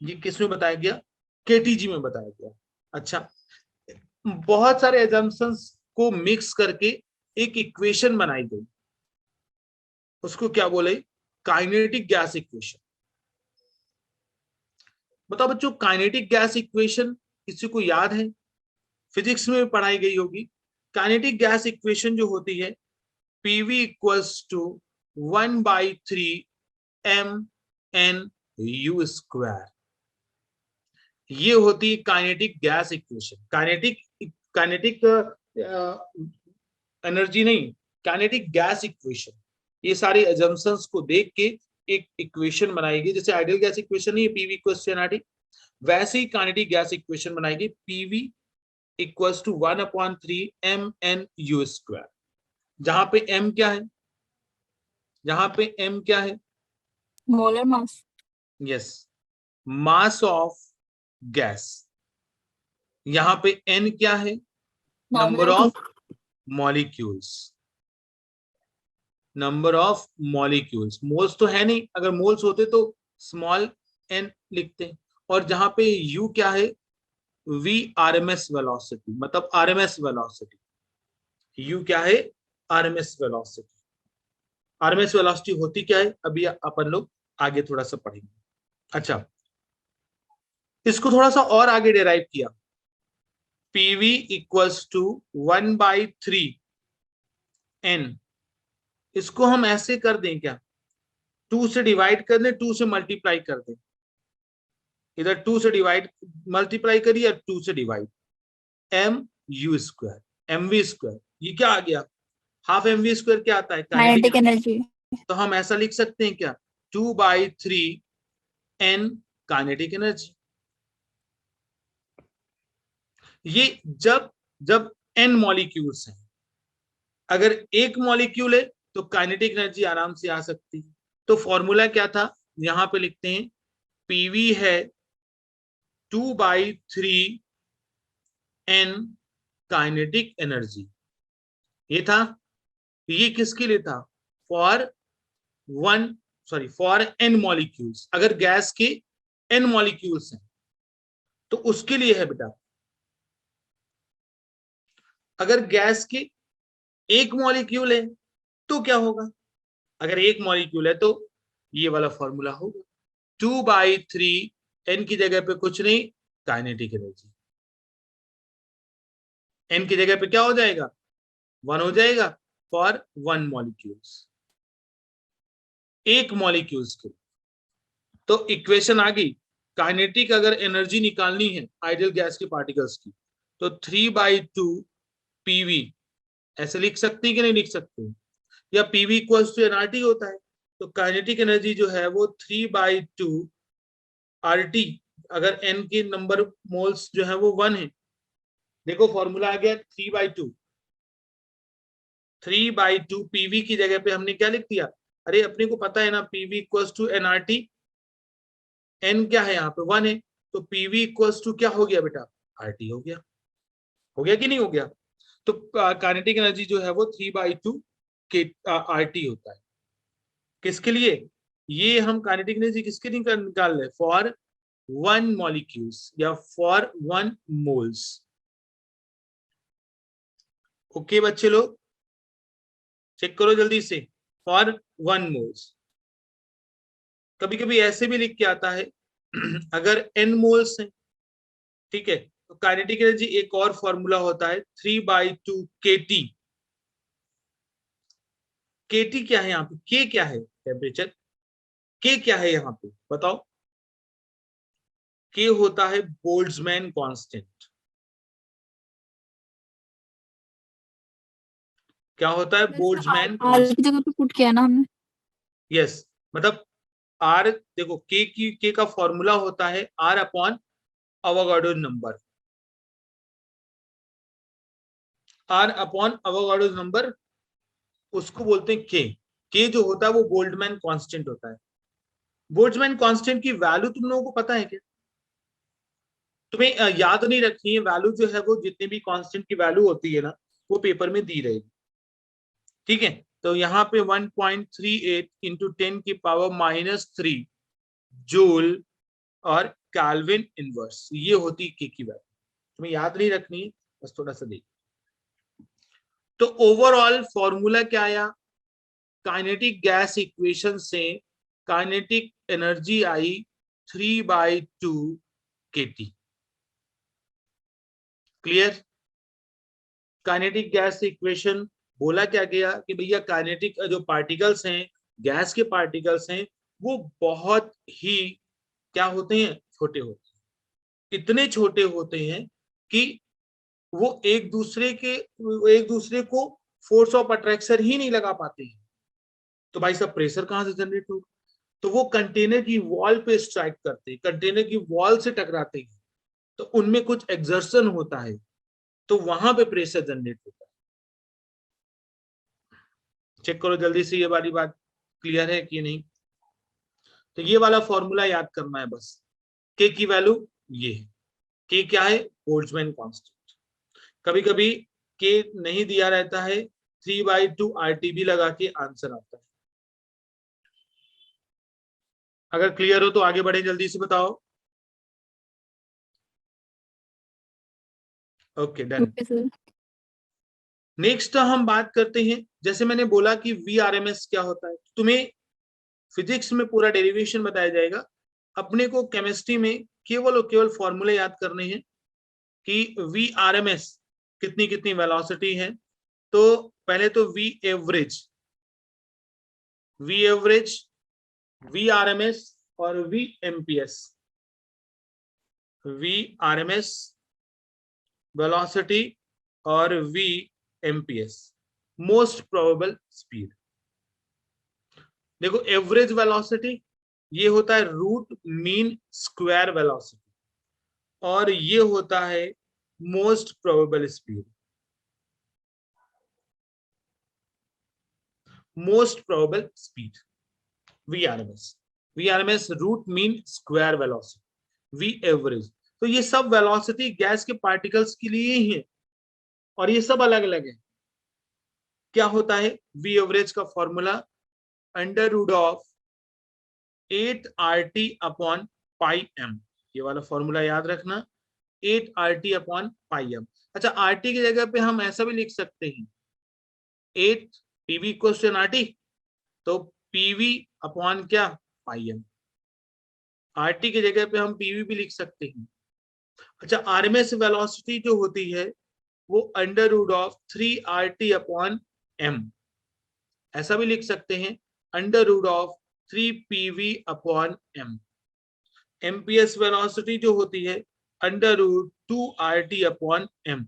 ये किसमें बताया गया? केटीजी में बताया गया। अच्छा, बहुत सारे एजम्पशंस को मिक्स करके एक इक्वेशन बनाई गई, उसको क्या बोले? Kinetic gas equation. बताओ बच्चों, काइनेटिक गैस इक्वेशन किसी को याद है? फिजिक्स में पढ़ाई गई होगी। काइनेटिक गैस इक्वेशन जो होती है पीवी इक्वल्स टू 1/3 mn/u²। ये होती है kinetic gas equation. Kinetic energy नहीं, काइनेटिक गैस इक्वेशन। ये सारे अजम्पशंस को देख के एक इक्वेशन बनाएगी। जैसे आइडियल गैस इक्वेशन नहीं है पीवी इक्वल्स टू एनआरटी, वैसे ही काइनेटिक गैस इक्वेशन बनाएगी पीवी इक्वल्स टू 1/3 mn/u²। जहां पे m क्या है? जहां पे m क्या है? Molar mass. Yes, mass of gas. यहां पे n क्या है? Number nominal. Of molecules. Number of molecules, moles तो है नहीं, अगर मोल्स होते तो स्मॉल n लिखते। और जहां पे u क्या है? v आरएमएस वेलोसिटी, मतलब आरएमएस वेलोसिटी। u क्या है? RMS velocity. आरएमएस वेलोसिटी होती क्या है अभी अपन लोग आगे थोड़ा सा पढ़ेंगे। अच्छा, इसको थोड़ा सा और आगे डिराइव किया। PV equals to 1/3 n। इसको हम ऐसे कर दें क्या? 2 से डिवाइड कर दें, 2 से मल्टीप्लाई कर दें। इधर 2 से डिवाइड मल्टीप्लाई करिए, 2 से डिवाइड। mv²। ये क्या आ गया? हाफ mv² क्या आता है? काइनेटिक। Kinetic energy. तो हम ऐसा लिख सकते हैं क्या? 2/3 n काइनेटिक एनर्जी। ये जब जब n मॉलिक्यूल्स हैं, अगर एक मॉलिक्यूल है तो काइनेटिक एनर्जी आराम से आ सकती है। तो फॉर्मूला क्या था? यहां पे लिखते हैं पीवी है 2/3 n काइनेटिक एनर्जी। ये था, ये किसके लिए था? For n molecules. अगर गैस के n मॉलिक्यूल्स हैं तो उसके लिए है बेटा। अगर गैस के एक मॉलिक्यूल है तो क्या होगा? अगर एक मॉलिक्यूल है तो ये वाला फॉर्मूला होगा 2/3, n की जगह पे कुछ नहीं, काइनेटिक एनर्जी। n की जगह पे क्या हो जाएगा? 1 हो जाएगा फॉर 1 मॉलिक्यूल्स, एक मॉलिक्यूल्स के। तो इक्वेशन आ गई। काइनेटिक अगर एनर्जी निकालनी है आइडियल गैस के पार्टिकल्स की तो 3/2 पीवी ऐसे लिख सकते हैं कि नहीं लिख सकते? या पीवी इक्वल्स टू एनआरटी होता है। तो काइनेटिक एनर्जी जो है वो 3/2 आरटी, अगर एन के नंबर मोल्स जो है वो 1 है। देखो फॉर्मूला आ गया 3/2। 3/2 पीवी की जगह पे हमने क्या लिख दिया? अरे अपने को पता है ना PV equals to NRT. N क्या है यहाँ पे? 1 है। तो पीवी इक्वल्स टू क्या हो गया बेटा? आरटी हो गया। हो गया कि नहीं हो गया? तो काइनेटिक एनर्जी जो है वो 3/2 के आरटी होता है। किसके लिए? ये हम काइनेटिक एनर्जी किसके लिए निकाल रहे? फॉर 1 मॉलिक्यूल्स या फॉर 1 मोल्स। ओके बच्चे लोग, चेक करो जल्दी से। For 1 moles. कभी कभी ऐसे भी लिख के आता है अगर n मोल्स हैं, ठीक है, तो काइनेटिक एनर्जी एक और फॉर्मूला होता है 3/2 kT। kT क्या है यहाँ पे? k क्या है? टेम्परेचर। k क्या है यहाँ पे बताओ? k होता है बोल्ट्जमैन कांस्टेंट। क्या होता है? Boltzmann R constant. की जगह पे पुट किया ना हमने। यस, मतलब r, देखो k का फॉर्मूला होता है r upon Avogadro number. r upon Avogadro number उसको बोलते हैं k जो होता है वो बोल्ट्जमैन कांस्टेंट होता है। बोल्ट्जमैन कांस्टेंट की वैल्यू तुम लोगों को पता है क्या? तुम्हें याद नहीं रखनी है वैल्यू जो है वो, जितनी भी कांस्टेंट की वैल्यू होती है ना वो पेपर में दी रहेगी, ठीक है। तो यहाँ पे 1.38 इंटू 10 की पावर -3 जूल और कैल्विन इनवर्स, ये होती के की वैल्यू। तुम्हें याद नहीं रखनी है, बस थोड़ा सा देखिए। तो ओवरऑल फॉर्मूला क्या आया? काइनेटिक गैस इक्वेशन से काइनेटिक एनर्जी आई 3/2 kT। Clear? Kinetic gas equation बोला क्या गया कि भैया काइनेटिक जो पार्टिकल्स हैं, गैस के पार्टिकल्स हैं, वो बहुत ही क्या होते हैं? छोटे होते हैं। इतने छोटे होते हैं कि वो एक दूसरे को फोर्स ऑफ अट्रैक्शन ही नहीं लगा पाते हैं। तो भाई साहब प्रेशर कहां से जनरेट होगा? तो वो कंटेनर की वॉल पे स्ट्राइक करते हैं, कंटेनर की वॉल से टकराते हैं, तो उनमें कुछ एक्सर्शन होता है, तो वहां पे प्रेशर जनरेट होता है। चेक करो जल्दी से ये वाली बात क्लियर है कि नहीं? तो ये वाला फॉर्मूला याद करना है बस। के की वैल्यू ये है। के क्या है? Boltzmann constant. कभी कभी के नहीं दिया रहता है, 3/2 RT भी लगा के आंसर आता है। अगर क्लियर हो तो आगे बढ़े, जल्दी से बताओ। Okay done. Okay sir. Next हम बात करते हैं, जैसे मैंने बोला कि VRMS क्या होता है। तुम्हें फिजिक्स में पूरा डेरिवेशन बताया जाएगा, अपने को केमिस्ट्री में केवल और केवल फॉर्मूले याद करने हैं कि VRMS कितनी कितनी वेलोसिटी है। तो पहले तो V एवरेज, VRMS और VMPS। VRMS वेलोसिटी और VMPS मोस्ट प्रोबेबल स्पीड। देखो एवरेज वेलोसिटी ये होता है रूट मीन स्क्वायर वेलोसिटी, और ये होता है most probable speed. Most probable speed VRMS root mean square velocity, V average. तो ये सब वेलोसिटी गैस के पार्टिकल्स के लिए ही है, और ये सब अलग अलग है। क्या होता है वी एवरेज का formula? Under root of 8 RT upon pi M. ये वाला फॉर्मूला याद रखना, 8 RT अपॉन पाई एम। अच्छा, RT की जगह पे हम ऐसा भी लिख सकते हैं 8 PV इक्वल्स टू RT, तो PV अपॉन क्या, पाई एम। RT की जगह पे हम PV भी लिख सकते हैं। अच्छा, RMS वेलोसिटी जो होती है वो under root of 3 RT upon M, ऐसा भी लिख सकते हैं under root of 3 PV upon M. MPS velocity जो होती है under root 2 RT upon M,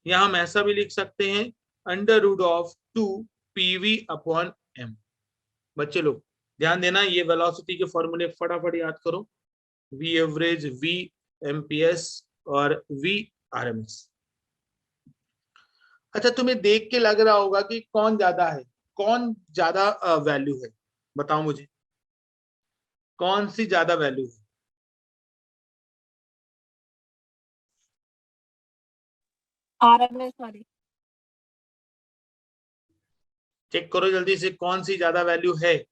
या हम ऐसा भी लिख सकते हैं under root of 2 PV upon M. बच्चे लोग ध्यान देना, ये वेलोसिटी के फॉर्मूले फटाफट याद करो, V एवरेज, V MPS और V RMS। अच्छा, तुम्हें देख के लग रहा होगा कि कौन ज्यादा है, कौन ज्यादा वैल्यू है, बताओ मुझे कौन सी ज्यादा वैल्यू है। RMS वाली। चेक करो जल्दी से, कौन सी ज्यादा वैल्यू है।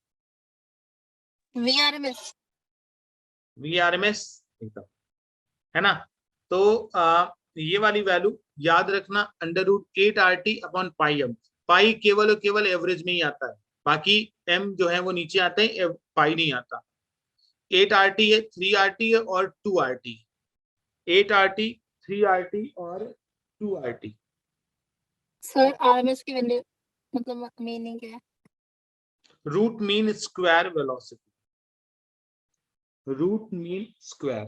VRMS। VRMS एकदम, है ना। तो ये वाली वैल्यू याद रखना, under root 8 RT upon pi M. Pi केवल और केवल एवरेज में ही आता है, बाकी एम जो है वो नीचे आते हैं, पाई नहीं आता। 8 RT है, 3 RT है और 2 RT। 8 RT, 3 RT और 2 RT। सर RMS की वैल्यू मतलब मीनिंग क्या है? Root mean square velocity, root mean square.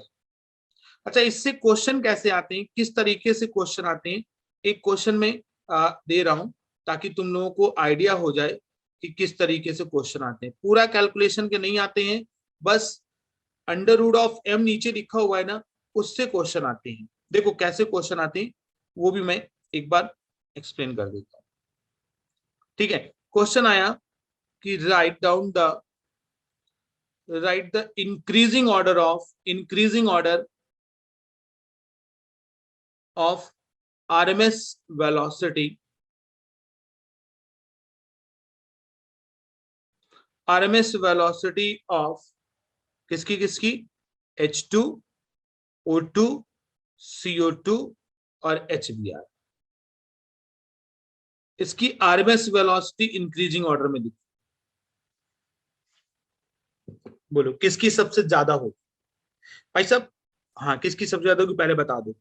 अच्छा, इससे क्वेश्चन कैसे आते हैं, किस तरीके से क्वेश्चन आते हैं, एक क्वेश्चन में दे रहा हूं ताकि तुम लोगों को आइडिया हो जाए कि किस तरीके से क्वेश्चन आते हैं। पूरा कैलकुलेशन के नहीं आते हैं, बस अंडर रूट ऑफ एम नीचे लिखा हुआ है ना, उससे क्वेश्चन आते हैं। देखो कैसे क्वेश्चन आते हैं वो भी मैं एक बार एक्सप्लेन कर देता हूँ। ठीक है, क्वेश्चन आया कि right the increasing order of RMS velocity of किसकी किसकी, H2, O2, CO2 और HBr। इसकी RMS वेलोसिटी इंक्रीजिंग ऑर्डर में दिखी। बोलो किसकी सबसे ज्यादा होगी भाई साहब। हाँ, किसकी सबसे ज्यादा होगी पहले बता दो।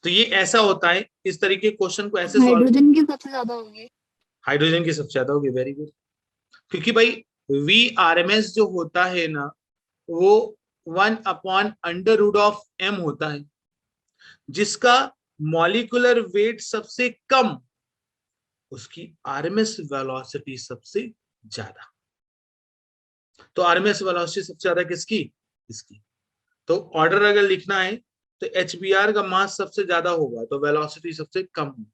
तो ये ऐसा होता है, इस तरीके क्वेश्चन को ऐसे सॉल्व। हाइड्रोजन की सबसे ज्यादा होगी। हाइड्रोजन की सबसे ज्यादा होगी, वेरी गुड। क्योंकि भाई VRMS जो होता है ना, वो 1 upon under root of M होता है, जिसका मॉलिक्यूलर वेट सबसे कम, उसकी RMS वेलोसिटी सबसे ज्यादा। तो RMS वेलोसिटी सबसे ज्यादा किसकी, इसकी। तो ऑर्डर अगर लिखना है तो HBr का मास सबसे ज्यादा होगा तो वेलोसिटी सबसे कम होगी,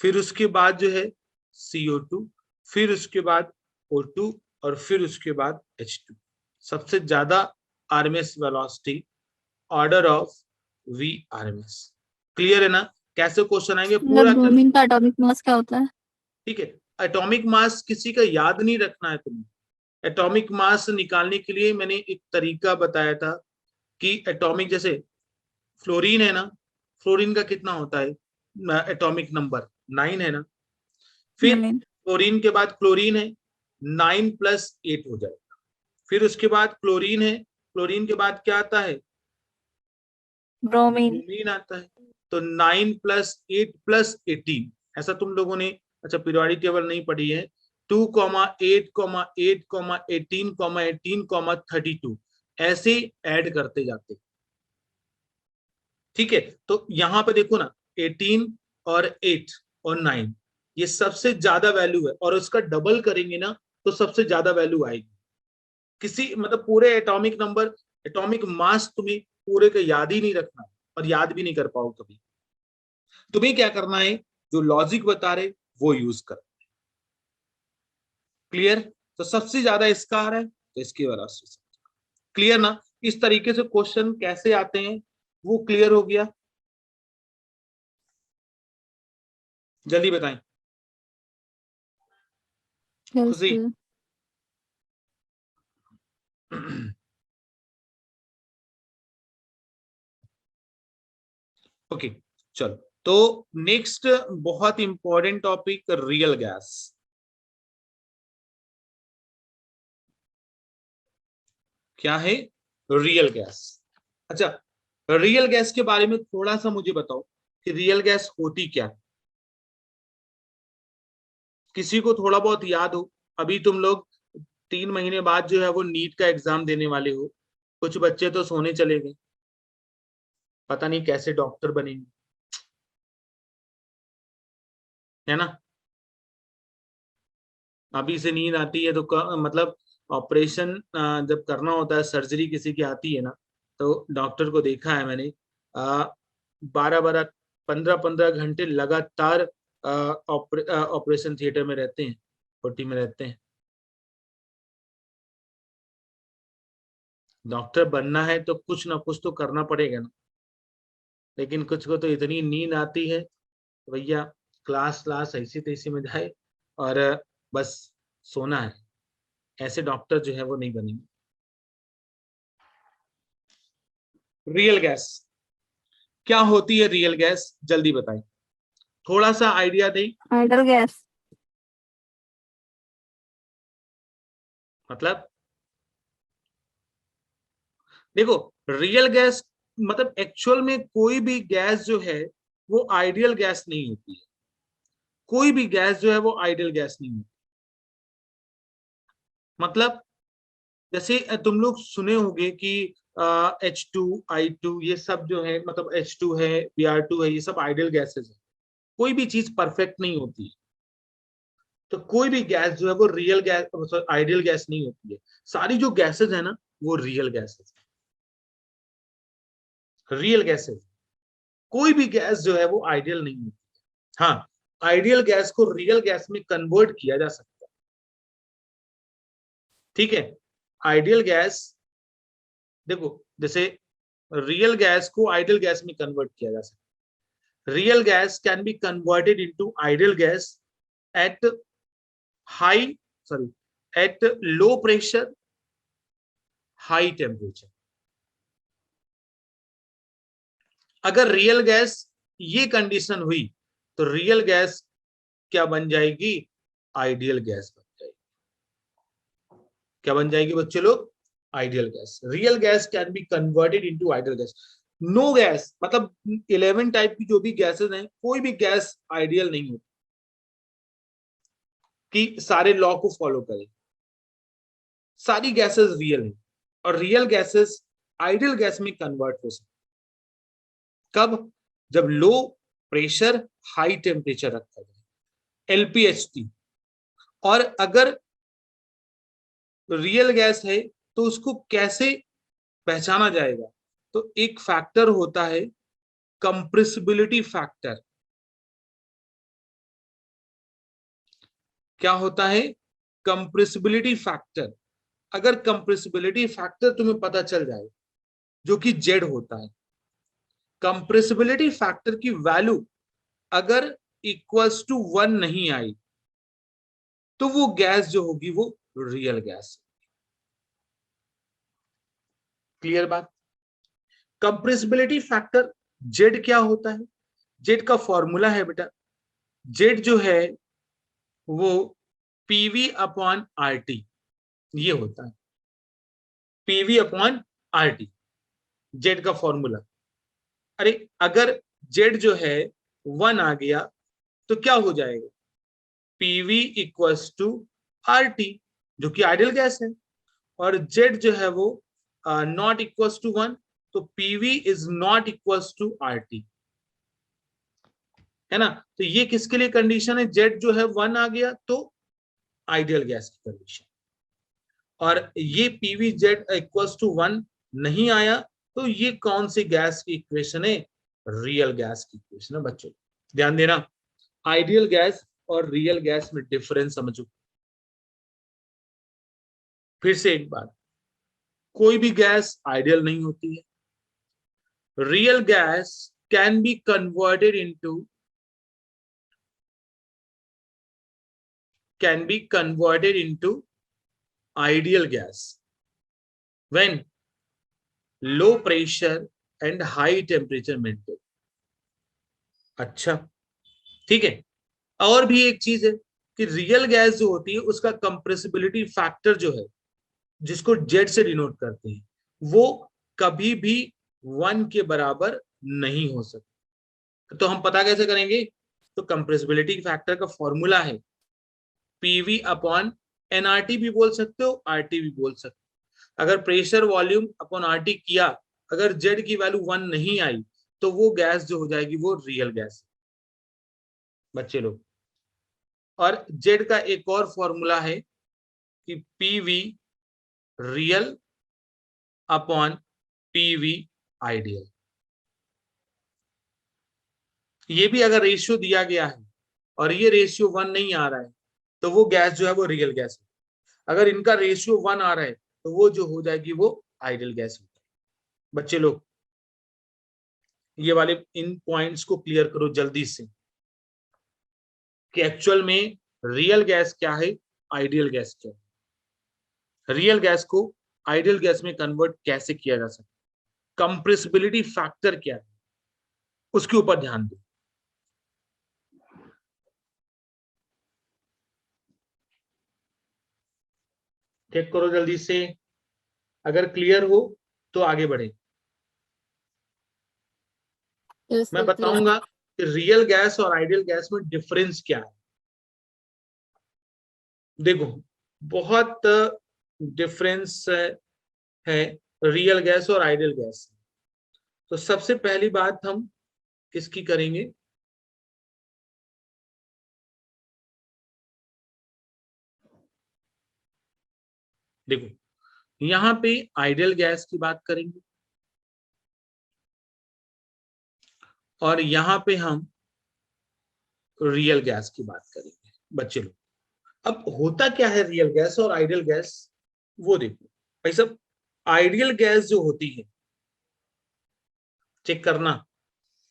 फिर उसके बाद जो है CO2, फिर उसके बाद O2 और फिर उसके बाद H2। सबसे ज्यादा RMS velocity, order of VRMS। Clear है ना, कैसे क्वेश्चन आएंगे मतलब पूरा ब्रोमीन का एटॉमिक मास क्या होता है? ठीक है, एटॉमिक मास किसी का याद नहीं रखना है तुम्हें। एटॉमिक मास निकालने के लिए मैंने एक तरीका बताया था कि एटॉमिक, जैसे फ्लोरीन है ना, फ्लोरीन का कितना होता है एटॉमिक नंबर, 9 है ना। फिर 9। फ्लोरीन के बाद क्लोरीन है, 9 + 8 हो जाएगा। फिर उसके बाद क्लोरीन है, क्लोरीन के बाद क्या आता है, ब्रोमीन। ब्रोमीन आता है। तो 9 + 8 + 18, ऐसा तुम लोगों ने अच्छा पीरियोडिक टेबल नहीं पढ़ी है, 2,8,8,18,18,32 ऐसे ऐड करते जाते। ठीक है, तो यहां पे देखो ना, 18 और 8 और 9 ये सबसे ज्यादा वैल्यू है, और उसका डबल करेंगे ना तो सबसे ज्यादा वैल्यू आएगी। किसी मतलब पूरे एटॉमिक नंबर, एटॉमिक मास तुम्हें पूरे का याद ही नहीं रखना, और याद भी नहीं कर पाओ कभी। तुम्हें क्या करना है, जो लॉजिक बता रहे वो यूज कर। क्लियर, तो सबसे ज्यादा इसका आ रहा है तो इसकी वजह से। क्लियर ना, इस तरीके से क्वेश्चन कैसे आते हैं वो क्लियर हो गया। जल्दी बताएं। Yes, खुशी। sir. ओके, चलो। तो नेक्स्ट बहुत इंपॉर्टेंट टॉपिक, रियल गैस। क्या है रियल गैस? अच्छा, रियल गैस के बारे में थोड़ा सा मुझे बताओ कि रियल गैस होती क्या है? किसी को थोड़ा बहुत याद हो? अभी तुम लोग 3 महीने बाद जो है वो नीट का एग्जाम देने वाले हो। कुछ बच्चे तो सोने चले गए, पता नहीं कैसे डॉक्टर बनेंगे, है ना? अभी से नींद आती है तो मतलब ऑपरेशन जब करना होता है, सर्जरी किसी की आती है ना, तो डॉक्टर को देखा है मैंने, 12-12, 15-15 घंटे लगातार ऑपरेशन थिएटर में रहते हैं, ओटी में रहते हैं। डॉक्टर बनना है तो कुछ ना कुछ तो करना पड़ेगा ना। लेकिन कुछ को तो इतनी नींद आती है, भैया क्लास क्लास ऐसी तैसी में जाए और बस सोना है। ऐसे डॉक्टर जो है वो नहीं बनेंगे। रियल गैस क्या होती है? रियल गैस जल्दी बताएं, थोड़ा सा आइडिया दें। Idle gas. मतलब देखो, रियल गैस मतलब एक्चुअल में कोई भी गैस जो है वो आइडियल गैस नहीं होती है। कोई भी गैस जो है वो आइडियल गैस नहीं होती। मतलब जैसे तुम लोग सुने होंगे कि H2 I2 ये सब जो है, मतलब H2 है, Br2 है, ये सब आइडियल गैसेस है। कोई भी चीज परफेक्ट नहीं होती है। तो कोई भी गैस जो है वो रियल गैस, आइडियल गैस नहीं होती है। सारी जो गैसेस है ना वो रियल गैसेस है, रियल गैसेस। कोई भी गैस जो है वो आइडियल नहीं होती। हाँ, आइडियल गैस को रियल गैस में कन्वर्ट किया जा सकता है। ठीक है, आइडियल गैस, देखो जैसे रियल गैस को आइडियल गैस में कन्वर्ट किया जा सकता है। Real gas can be converted into ideal gas at high, sorry, at low pressure, high temperature. अगर रियल गैस ये कंडीशन हुई तो रियल गैस क्या बन जाएगी? आइडियल गैस बन जाएगी। क्या बन जाएगी बच्चे लोग? Ideal gas. Real gas can be converted into ideal gas. No gas, मतलब 11 टाइप की जो भी गैसेस हैं, कोई भी गैस आइडियल नहीं होती कि सारे लॉ को फॉलो करें। सारी गैसेस रियल है और रियल गैसेस आइडियल गैस में कन्वर्ट हो सकती। कब? जब लो प्रेशर, हाई टेम्परेचर रखा जाए, LPHT। और अगर रियल गैस है तो उसको कैसे पहचाना जाएगा? तो एक फैक्टर होता है कंप्रेसिबिलिटी फैक्टर। क्या होता है? Compressibility factor. अगर कंप्रेसिबिलिटी फैक्टर तुम्हें पता चल जाए, जो कि जेड होता है, कंप्रेसिबिलिटी फैक्टर की वैल्यू अगर इक्वल्स टू 1 नहीं आई तो वो गैस जो होगी वो रियल गैस। क्लियर बात? कंप्रेसिबिलिटी फैक्टर जेड क्या होता है? जेड का फॉर्मूला है बेटा, जेड जो है वो पीवी अपॉन आरटी, ये होता है पीवी अपॉन आरटी, जेड का फॉर्मूला। अरे अगर जेड जो है 1 आ गया तो क्या हो जाएगा? पीवी इक्वल्स टू आरटी, जो कि आइडियल गैस है। और जेड जो है वो नॉट इक्वल्स टू 1, तो PV is not equals to RT, है ना? तो ये किसके लिए कंडीशन है? जेड जो है 1 आ गया तो आइडियल गैस की कंडीशन। और ये पीवी जेड इक्वल्स टू 1 नहीं आया तो ये कौन सी गैस की इक्वेशन है? रियल गैस की इक्वेशन है बच्चों। ध्यान देना, आइडियल गैस और रियल गैस में डिफरेंस समझो। फिर से एक बार, कोई भी गैस आइडियल नहीं होती है। Real gas can be converted into can be converted into ideal gas when low pressure and high temperature maintained. अच्छा, ठीक है। और भी एक चीज है कि रियल गैस जो होती है उसका कंप्रेसिबिलिटी फैक्टर जो है, जिसको जेड से डिनोट करते हैं, वो कभी भी 1 के बराबर नहीं हो सकता। तो हम पता कैसे करेंगे? तो कंप्रेसिबिलिटी फैक्टर का फॉर्मूला है पीवी अपॉन एनआरटी, भी बोल सकते हो आरटी भी बोल सकते हो। अगर प्रेशर वॉल्यूम अपॉन आरटी किया, अगर जेड की वैल्यू 1 नहीं आई, तो वो गैस जो हो जाएगी वो रियल गैस बच्चे लोग। और जेड का एक और फॉर्मूला है कि PV real upon PV ideal. ये भी अगर रेशियो दिया गया है और ये रेशियो 1 नहीं आ रहा है, तो वो गैस जो है वो रियल गैस है। अगर इनका रेशियो 1 आ रहा है, तो वो जो हो जाएगी वो आइडियल गैस हो जाएगी। बच्चे लोग ये वाले इन पॉइंट्स को क्लियर करो जल्दी से कि एक्चुअल में रियल गैस क्या है, आइडियल गैस क्या है। रियल गैस को आइडियल गैस में कन्वर्ट कैसे किया जा सकता है, कंप्रेसिबिलिटी फैक्टर क्या है, उसके ऊपर ध्यान दो। चेक करो जल्दी से, अगर क्लियर हो तो आगे बढ़े। Yes, मैं sir, clear. बताऊंगा कि रियल गैस और आइडियल गैस में डिफरेंस क्या है। देखो, बहुत डिफरेंस है रियल गैस और आइडियल गैस। तो सबसे पहली बात हम किसकी करेंगे? देखो, यहां पे आइडियल गैस की बात करेंगे और यहां पे हम रियल गैस की बात करेंगे। बच्चे लोग, अब होता क्या है रियल गैस और आइडियल गैस, वो देखो भाई साहब। आइडियल गैस जो होती है, चेक करना,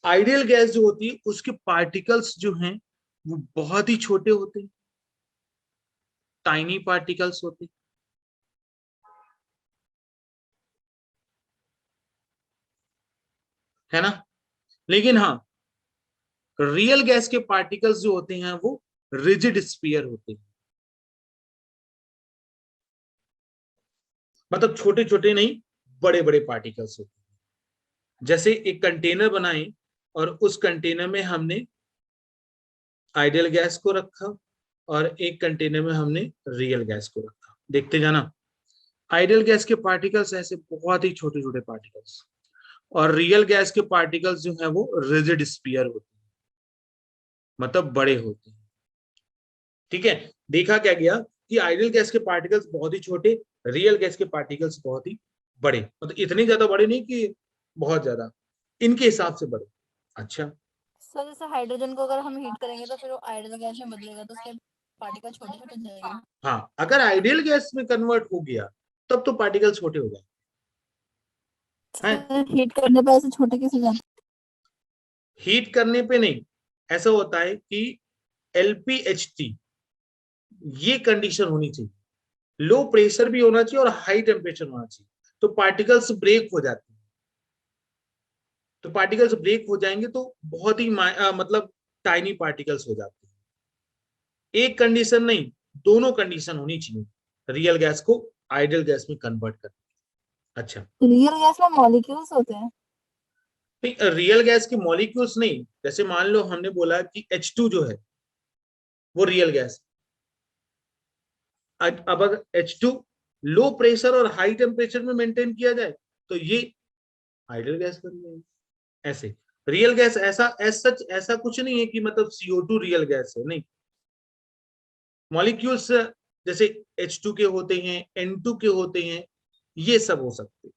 आइडियल गैस जो होती है उसके पार्टिकल्स जो हैं वो बहुत ही छोटे होते हैं, टाइनी पार्टिकल्स होते हैं, है ना। लेकिन हाँ, रियल गैस के पार्टिकल्स जो होते हैं वो रिजिड स्फीयर होते हैं, मतलब छोटे छोटे नहीं, बड़े बड़े पार्टिकल्स होते हैं। जैसे एक कंटेनर बनाए और उस कंटेनर में हमने आइडियल गैस को रखा और एक कंटेनर में हमने रियल गैस को रखा, देखते जाना। आइडियल गैस के पार्टिकल्स ऐसे बहुत ही छोटे छोटे पार्टिकल्स, और रियल गैस के पार्टिकल्स जो है वो रिजिड स्फीयर होते हैं, मतलब बड़े होते हैं। ठीक है, देखा क्या गया कि आइडियल गैस के पार्टिकल्स बहुत ही छोटे, रियल गैस के पार्टिकल्स बहुत ही बड़े, मतलब इतने ज्यादा बड़े नहीं कि बहुत ज्यादा, इनके हिसाब से बड़े। अच्छा, सर जैसे हाइड्रोजन को अगर हम हीट करेंगे तो फिर वो आइडियल गैस में बदलेगा तो उसके पार्टिकल छोटे छोटे जाएंगे। हाँ, अगर आइडियल गैस में कन्वर्ट हो गया तब तो पार्टिकल छोटे हो जाएंगे। सर हीट करने पर ऐसे छोटे कैसे जाते हीट करने पे नहीं, ऐसा होता है कि LPHT ये कंडीशन होनी चाहिए, लो प्रेशर भी होना चाहिए और हाई टेम्परेचर होना चाहिए, तो पार्टिकल्स ब्रेक हो जाते हैं। तो पार्टिकल्स ब्रेक हो जाएंगे तो बहुत ही मतलब टाइनी पार्टिकल्स हो जाते हैं। एक कंडीशन नहीं, दोनों कंडीशन होनी चाहिए रियल गैस को आइडियल गैस में कन्वर्ट करने। अच्छा, हैं? रियल गैस में मॉलिक्यूल्स होते हैं। रियल गैस के मॉलिक्यूल्स नहीं, जैसे मान लो हमने बोला कि H2 जो है वो रियल गैस। अब अगर H2 लो प्रेशर और हाई टेम्परेचर में मेंटेन किया जाए तो ये आइडियल गैस बन जाएगी। ऐसे रियल गैस ऐसा सच ऐसा कुछ नहीं है कि मतलब CO2 रियल गैस है, नहीं। मॉलिक्यूल्स जैसे H2 के होते हैं, N2 के होते हैं, ये सब हो सकते हैं।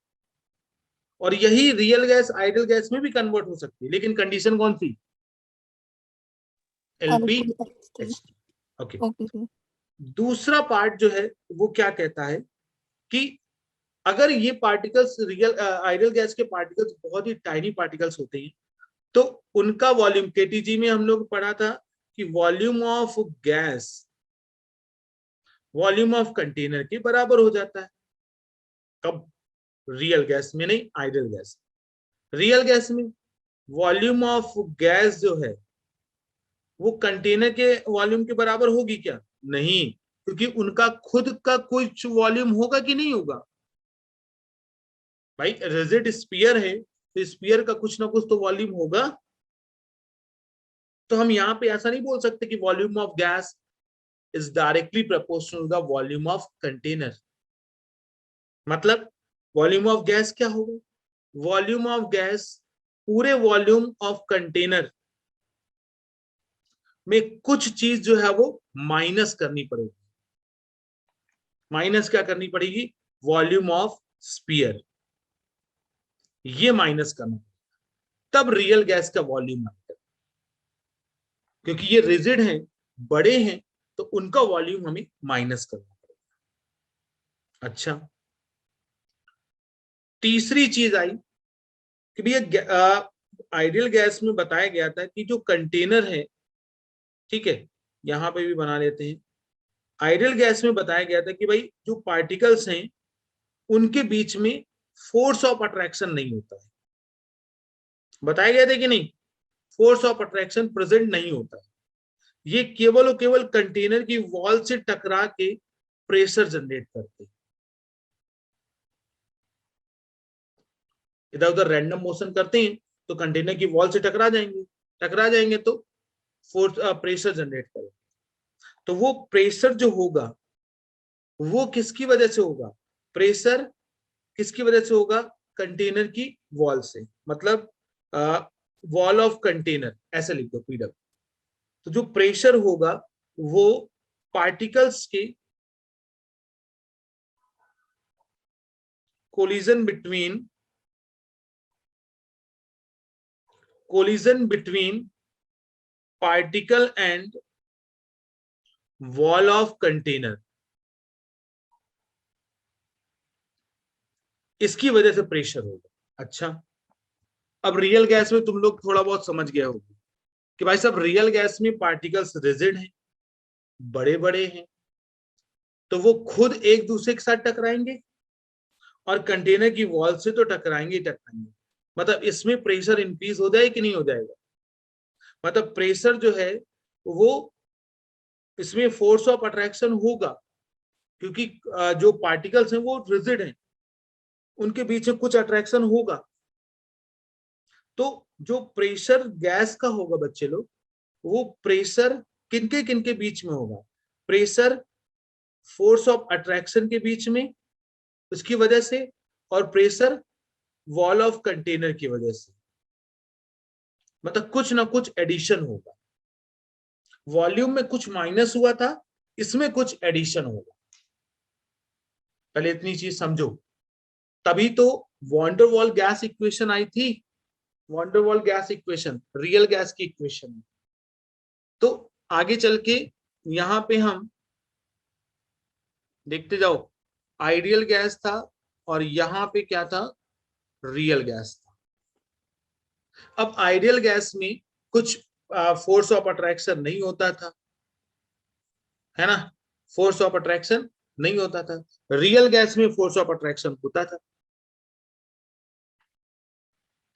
और यही रियल गैस आइडियल गैस में भी कन्वर्ट हो सकती है, लेकिन कंडीशन कौन सी? LPHT। LPHT। Okay, okay sir. दूसरा पार्ट जो है वो क्या कहता है कि अगर ये पार्टिकल्स रियल आइडियल गैस के पार्टिकल्स बहुत ही टाइनी पार्टिकल्स होते हैं, तो उनका वॉल्यूम, केटीजी में हम लोग पढ़ा था कि volume of gas volume of container के बराबर हो जाता है। कब? रियल गैस में नहीं, आइडियल गैस। रियल गैस में वॉल्यूम ऑफ गैस जो है वो कंटेनर के वॉल्यूम के बराबर होगी क्या? नहीं, क्योंकि उनका खुद का कुछ वॉल्यूम होगा कि नहीं होगा? भाई रिजिड स्फीयर है तो स्फीयर का कुछ ना कुछ तो वॉल्यूम होगा। तो हम यहाँ पे ऐसा नहीं बोल सकते कि volume of gas is directly proportional to the volume of container. मतलब वॉल्यूम ऑफ गैस क्या होगा? वॉल्यूम ऑफ गैस पूरे वॉल्यूम ऑफ कंटेनर में कुछ चीज जो है वो माइनस करनी पड़ेगी। माइनस क्या करनी पड़ेगी? वॉल्यूम ऑफ स्फीयर, ये माइनस करना, तब रियल गैस का वॉल्यूम आता है। क्योंकि ये रिजिड हैं, बड़े हैं, तो उनका वॉल्यूम हमें माइनस करना पड़ेगा। अच्छा, तीसरी चीज आई कि भैया आइडियल गैस में बताया गया था कि जो कंटेनर है, ठीक है, यहां पे भी बना लेते हैं। आइडियल गैस में बताया गया था कि भाई जो पार्टिकल्स हैं उनके बीच में फोर्स ऑफ अट्रैक्शन नहीं होता है। बताया गया था कि नहीं? फोर्स ऑफ अट्रैक्शन प्रेजेंट नहीं होता है। ये केवल और केवल कंटेनर की वॉल से टकरा के प्रेशर जनरेट करते हैं। इधर उधर रैंडम मोशन करते हैं तो कंटेनर की वॉल से टकरा जाएंगे तो फोर्स प्रेशर जनरेट करेंगे। तो वो प्रेशर जो होगा वो किसकी वजह से होगा? प्रेशर किसकी वजह से होगा? कंटेनर की वॉल से, मतलब वॉल ऑफ कंटेनर, ऐसे लिख दो पीडब्ल्यू। तो जो प्रेशर होगा वो पार्टिकल्स के collision between particle and wall of container, इसकी वजह से प्रेशर होगा। अच्छा, अब रियल गैस में तुम लोग थोड़ा बहुत समझ गए होगे कि भाई साहब रियल गैस में पार्टिकल्स रिजिड हैं, बड़े बड़े हैं, तो वो खुद एक दूसरे के साथ टकराएंगे और कंटेनर की वॉल से तो टकराएंगे। मतलब इसमें प्रेशर इंक्रीज हो जाए कि नहीं हो जाएगा? मतलब प्रेशर जो है वो, इसमें फोर्स ऑफ अट्रैक्शन होगा, क्योंकि जो पार्टिकल्स हैं वो रिजिड हैं, उनके बीच में कुछ अट्रैक्शन होगा। तो जो प्रेशर गैस का होगा बच्चे लोग, वो प्रेशर किनके किनके बीच में होगा? प्रेशर फोर्स ऑफ अट्रैक्शन के बीच में, उसकी वजह से, और प्रेशर वॉल ऑफ कंटेनर की वजह से। मतलब कुछ ना कुछ एडिशन होगा। वॉल्यूम में कुछ माइनस हुआ था, इसमें कुछ एडिशन होगा। पहले इतनी चीज समझो, तभी तो वॉन्डरवॉल गैस इक्वेशन आई थी। Van der Waals gas equation real gas की इक्वेशन। तो आगे चल के यहां पे हम देखते जाओ, आइडियल गैस था और यहां पे क्या था? रियल गैस था। अब आइडियल गैस में कुछ फोर्स ऑफ अट्रैक्शन नहीं होता था, है ना? फोर्स ऑफ अट्रैक्शन नहीं होता था। रियल गैस में फोर्स ऑफ अट्रैक्शन होता था,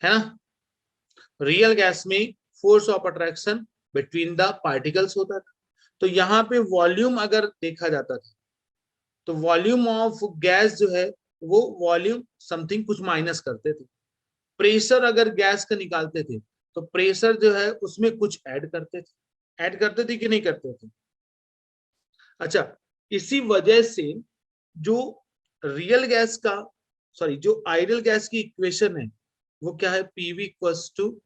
है ना? रियल गैस में force of attraction between the particles होता था। तो यहाँ पे वॉल्यूम अगर देखा जाता था तो वॉल्यूम ऑफ गैस जो है वो वॉल्यूम समथिंग कुछ माइनस करते थे। प्रेशर अगर गैस का निकालते थे तो प्रेशर जो है उसमें कुछ ऐड करते थे कि नहीं करते थे? अच्छा, इसी वजह से जो रियल गैस का, सॉरी, जो आइडियल गैस की इक्वेशन है वो क्या है? PV equals to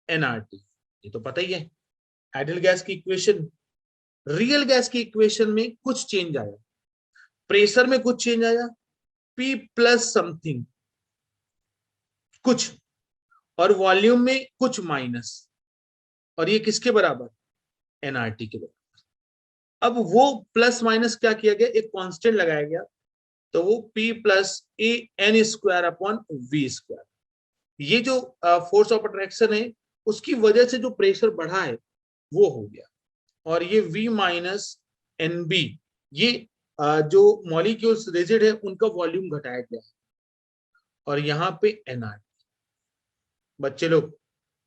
NRT. ये तो पता ही है आइडियल गैस की इक्वेशन। रियल गैस की इक्वेशन में कुछ चेंज आया, प्रेशर में कुछ चेंज आया, पी प्लस समथिंग कुछ, और वॉल्यूम में कुछ माइनस, और ये किसके बराबर? एनआरटी के बराबर। अब वो प्लस माइनस क्या किया गया? एक कांस्टेंट लगाया गया, तो वो P plus A N square upon V square. ये जो फोर्स ऑफ अट्रैक्शन है उसकी वजह से जो प्रेशर बढ़ा है वो हो गया, और ये v माइनस एन बी ये जो मॉलिक्यूल्स रिजिड है उनका वॉल्यूम घटाया गया है, और यहाँ पे एनआर। बच्चे लोग,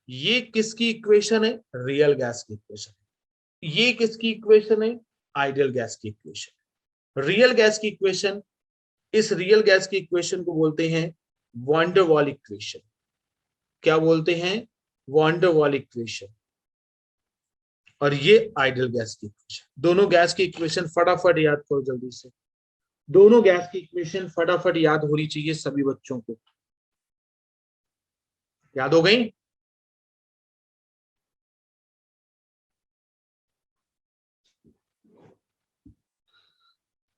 ये किसकी इक्वेशन है? रियल गैस की इक्वेशन है। ये किसकी इक्वेशन है? आइडियल गैस की इक्वेशन। रियल गैस की इक्वेशन, इस रियल गैस की इक्वेशन को बोलते हैं वॉन डेर वाल इक्वेशन। क्या बोलते हैं? Van der Waals equation. और ये आइडियल गैस की इक्वेशन। दोनों गैस की इक्वेशन फटाफट याद करो जल्दी से। दोनों गैस की इक्वेशन फटाफट याद होनी चाहिए सभी बच्चों को। याद हो गई?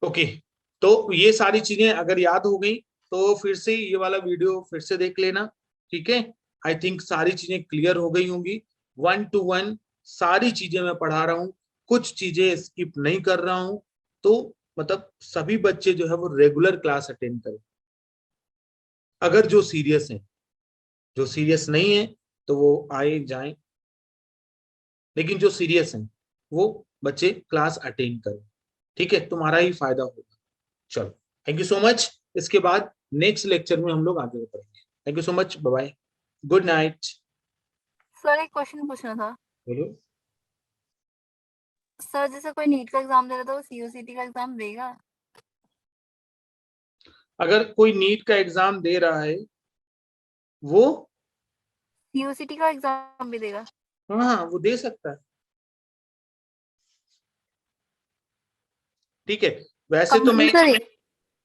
ओके, तो ये सारी चीजें अगर याद हो गई तो फिर से ये वाला वीडियो फिर से देख लेना, ठीक है? आई थिंक सारी चीजें क्लियर हो गई होंगी। 1 to 1 सारी चीजें मैं पढ़ा रहा हूँ, कुछ चीजें स्किप नहीं कर रहा हूँ। तो मतलब सभी बच्चे जो है वो रेगुलर क्लास अटेंड करें, अगर जो सीरियस है। जो सीरियस नहीं है तो वो आए जाएं, लेकिन जो सीरियस है वो बच्चे क्लास अटेंड करें, ठीक है? तुम्हारा ही फायदा होगा। चलो, थैंक यू सो मच। इसके बाद नेक्स्ट लेक्चर में हम लोग आगे बढ़ेंगे। Thank you so much, bye bye, good night. Sir एक क्वेश्चन पूछना था। बोलो। सर जैसे कोई नीट का एग्जाम दे रहा था, वो सीओसीटी का एग्जाम देगा? अगर कोई नीट का एग्जाम दे रहा है वो, सीओसीटी का एग्जाम भी देगा? हाँ वो दे सकता है, ठीक है? वैसे तो मैं, कंपल्सरी?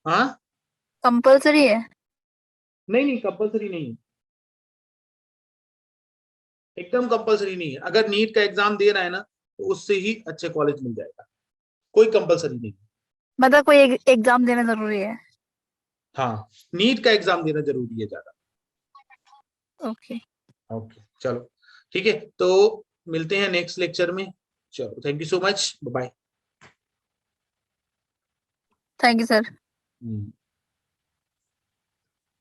हाँ कंपल्सरी है? नहीं नहीं, कंपलसरी नहीं है, एकदम कंपलसरी नहीं है। अगर नीट का एग्जाम दे रहा है ना तो उससे ही अच्छे कॉलेज मिल जाएगा, कोई कंपलसरी नहीं है। मतलब कोई एग्जाम देना जरूरी है? हाँ, नीट का एग्जाम देना जरूरी है ज्यादा। ओके। ओके चलो, ठीक है, तो मिलते हैं नेक्स्ट लेक्चर में। चलो, thank you so much, bye. Thank you sir. Bye.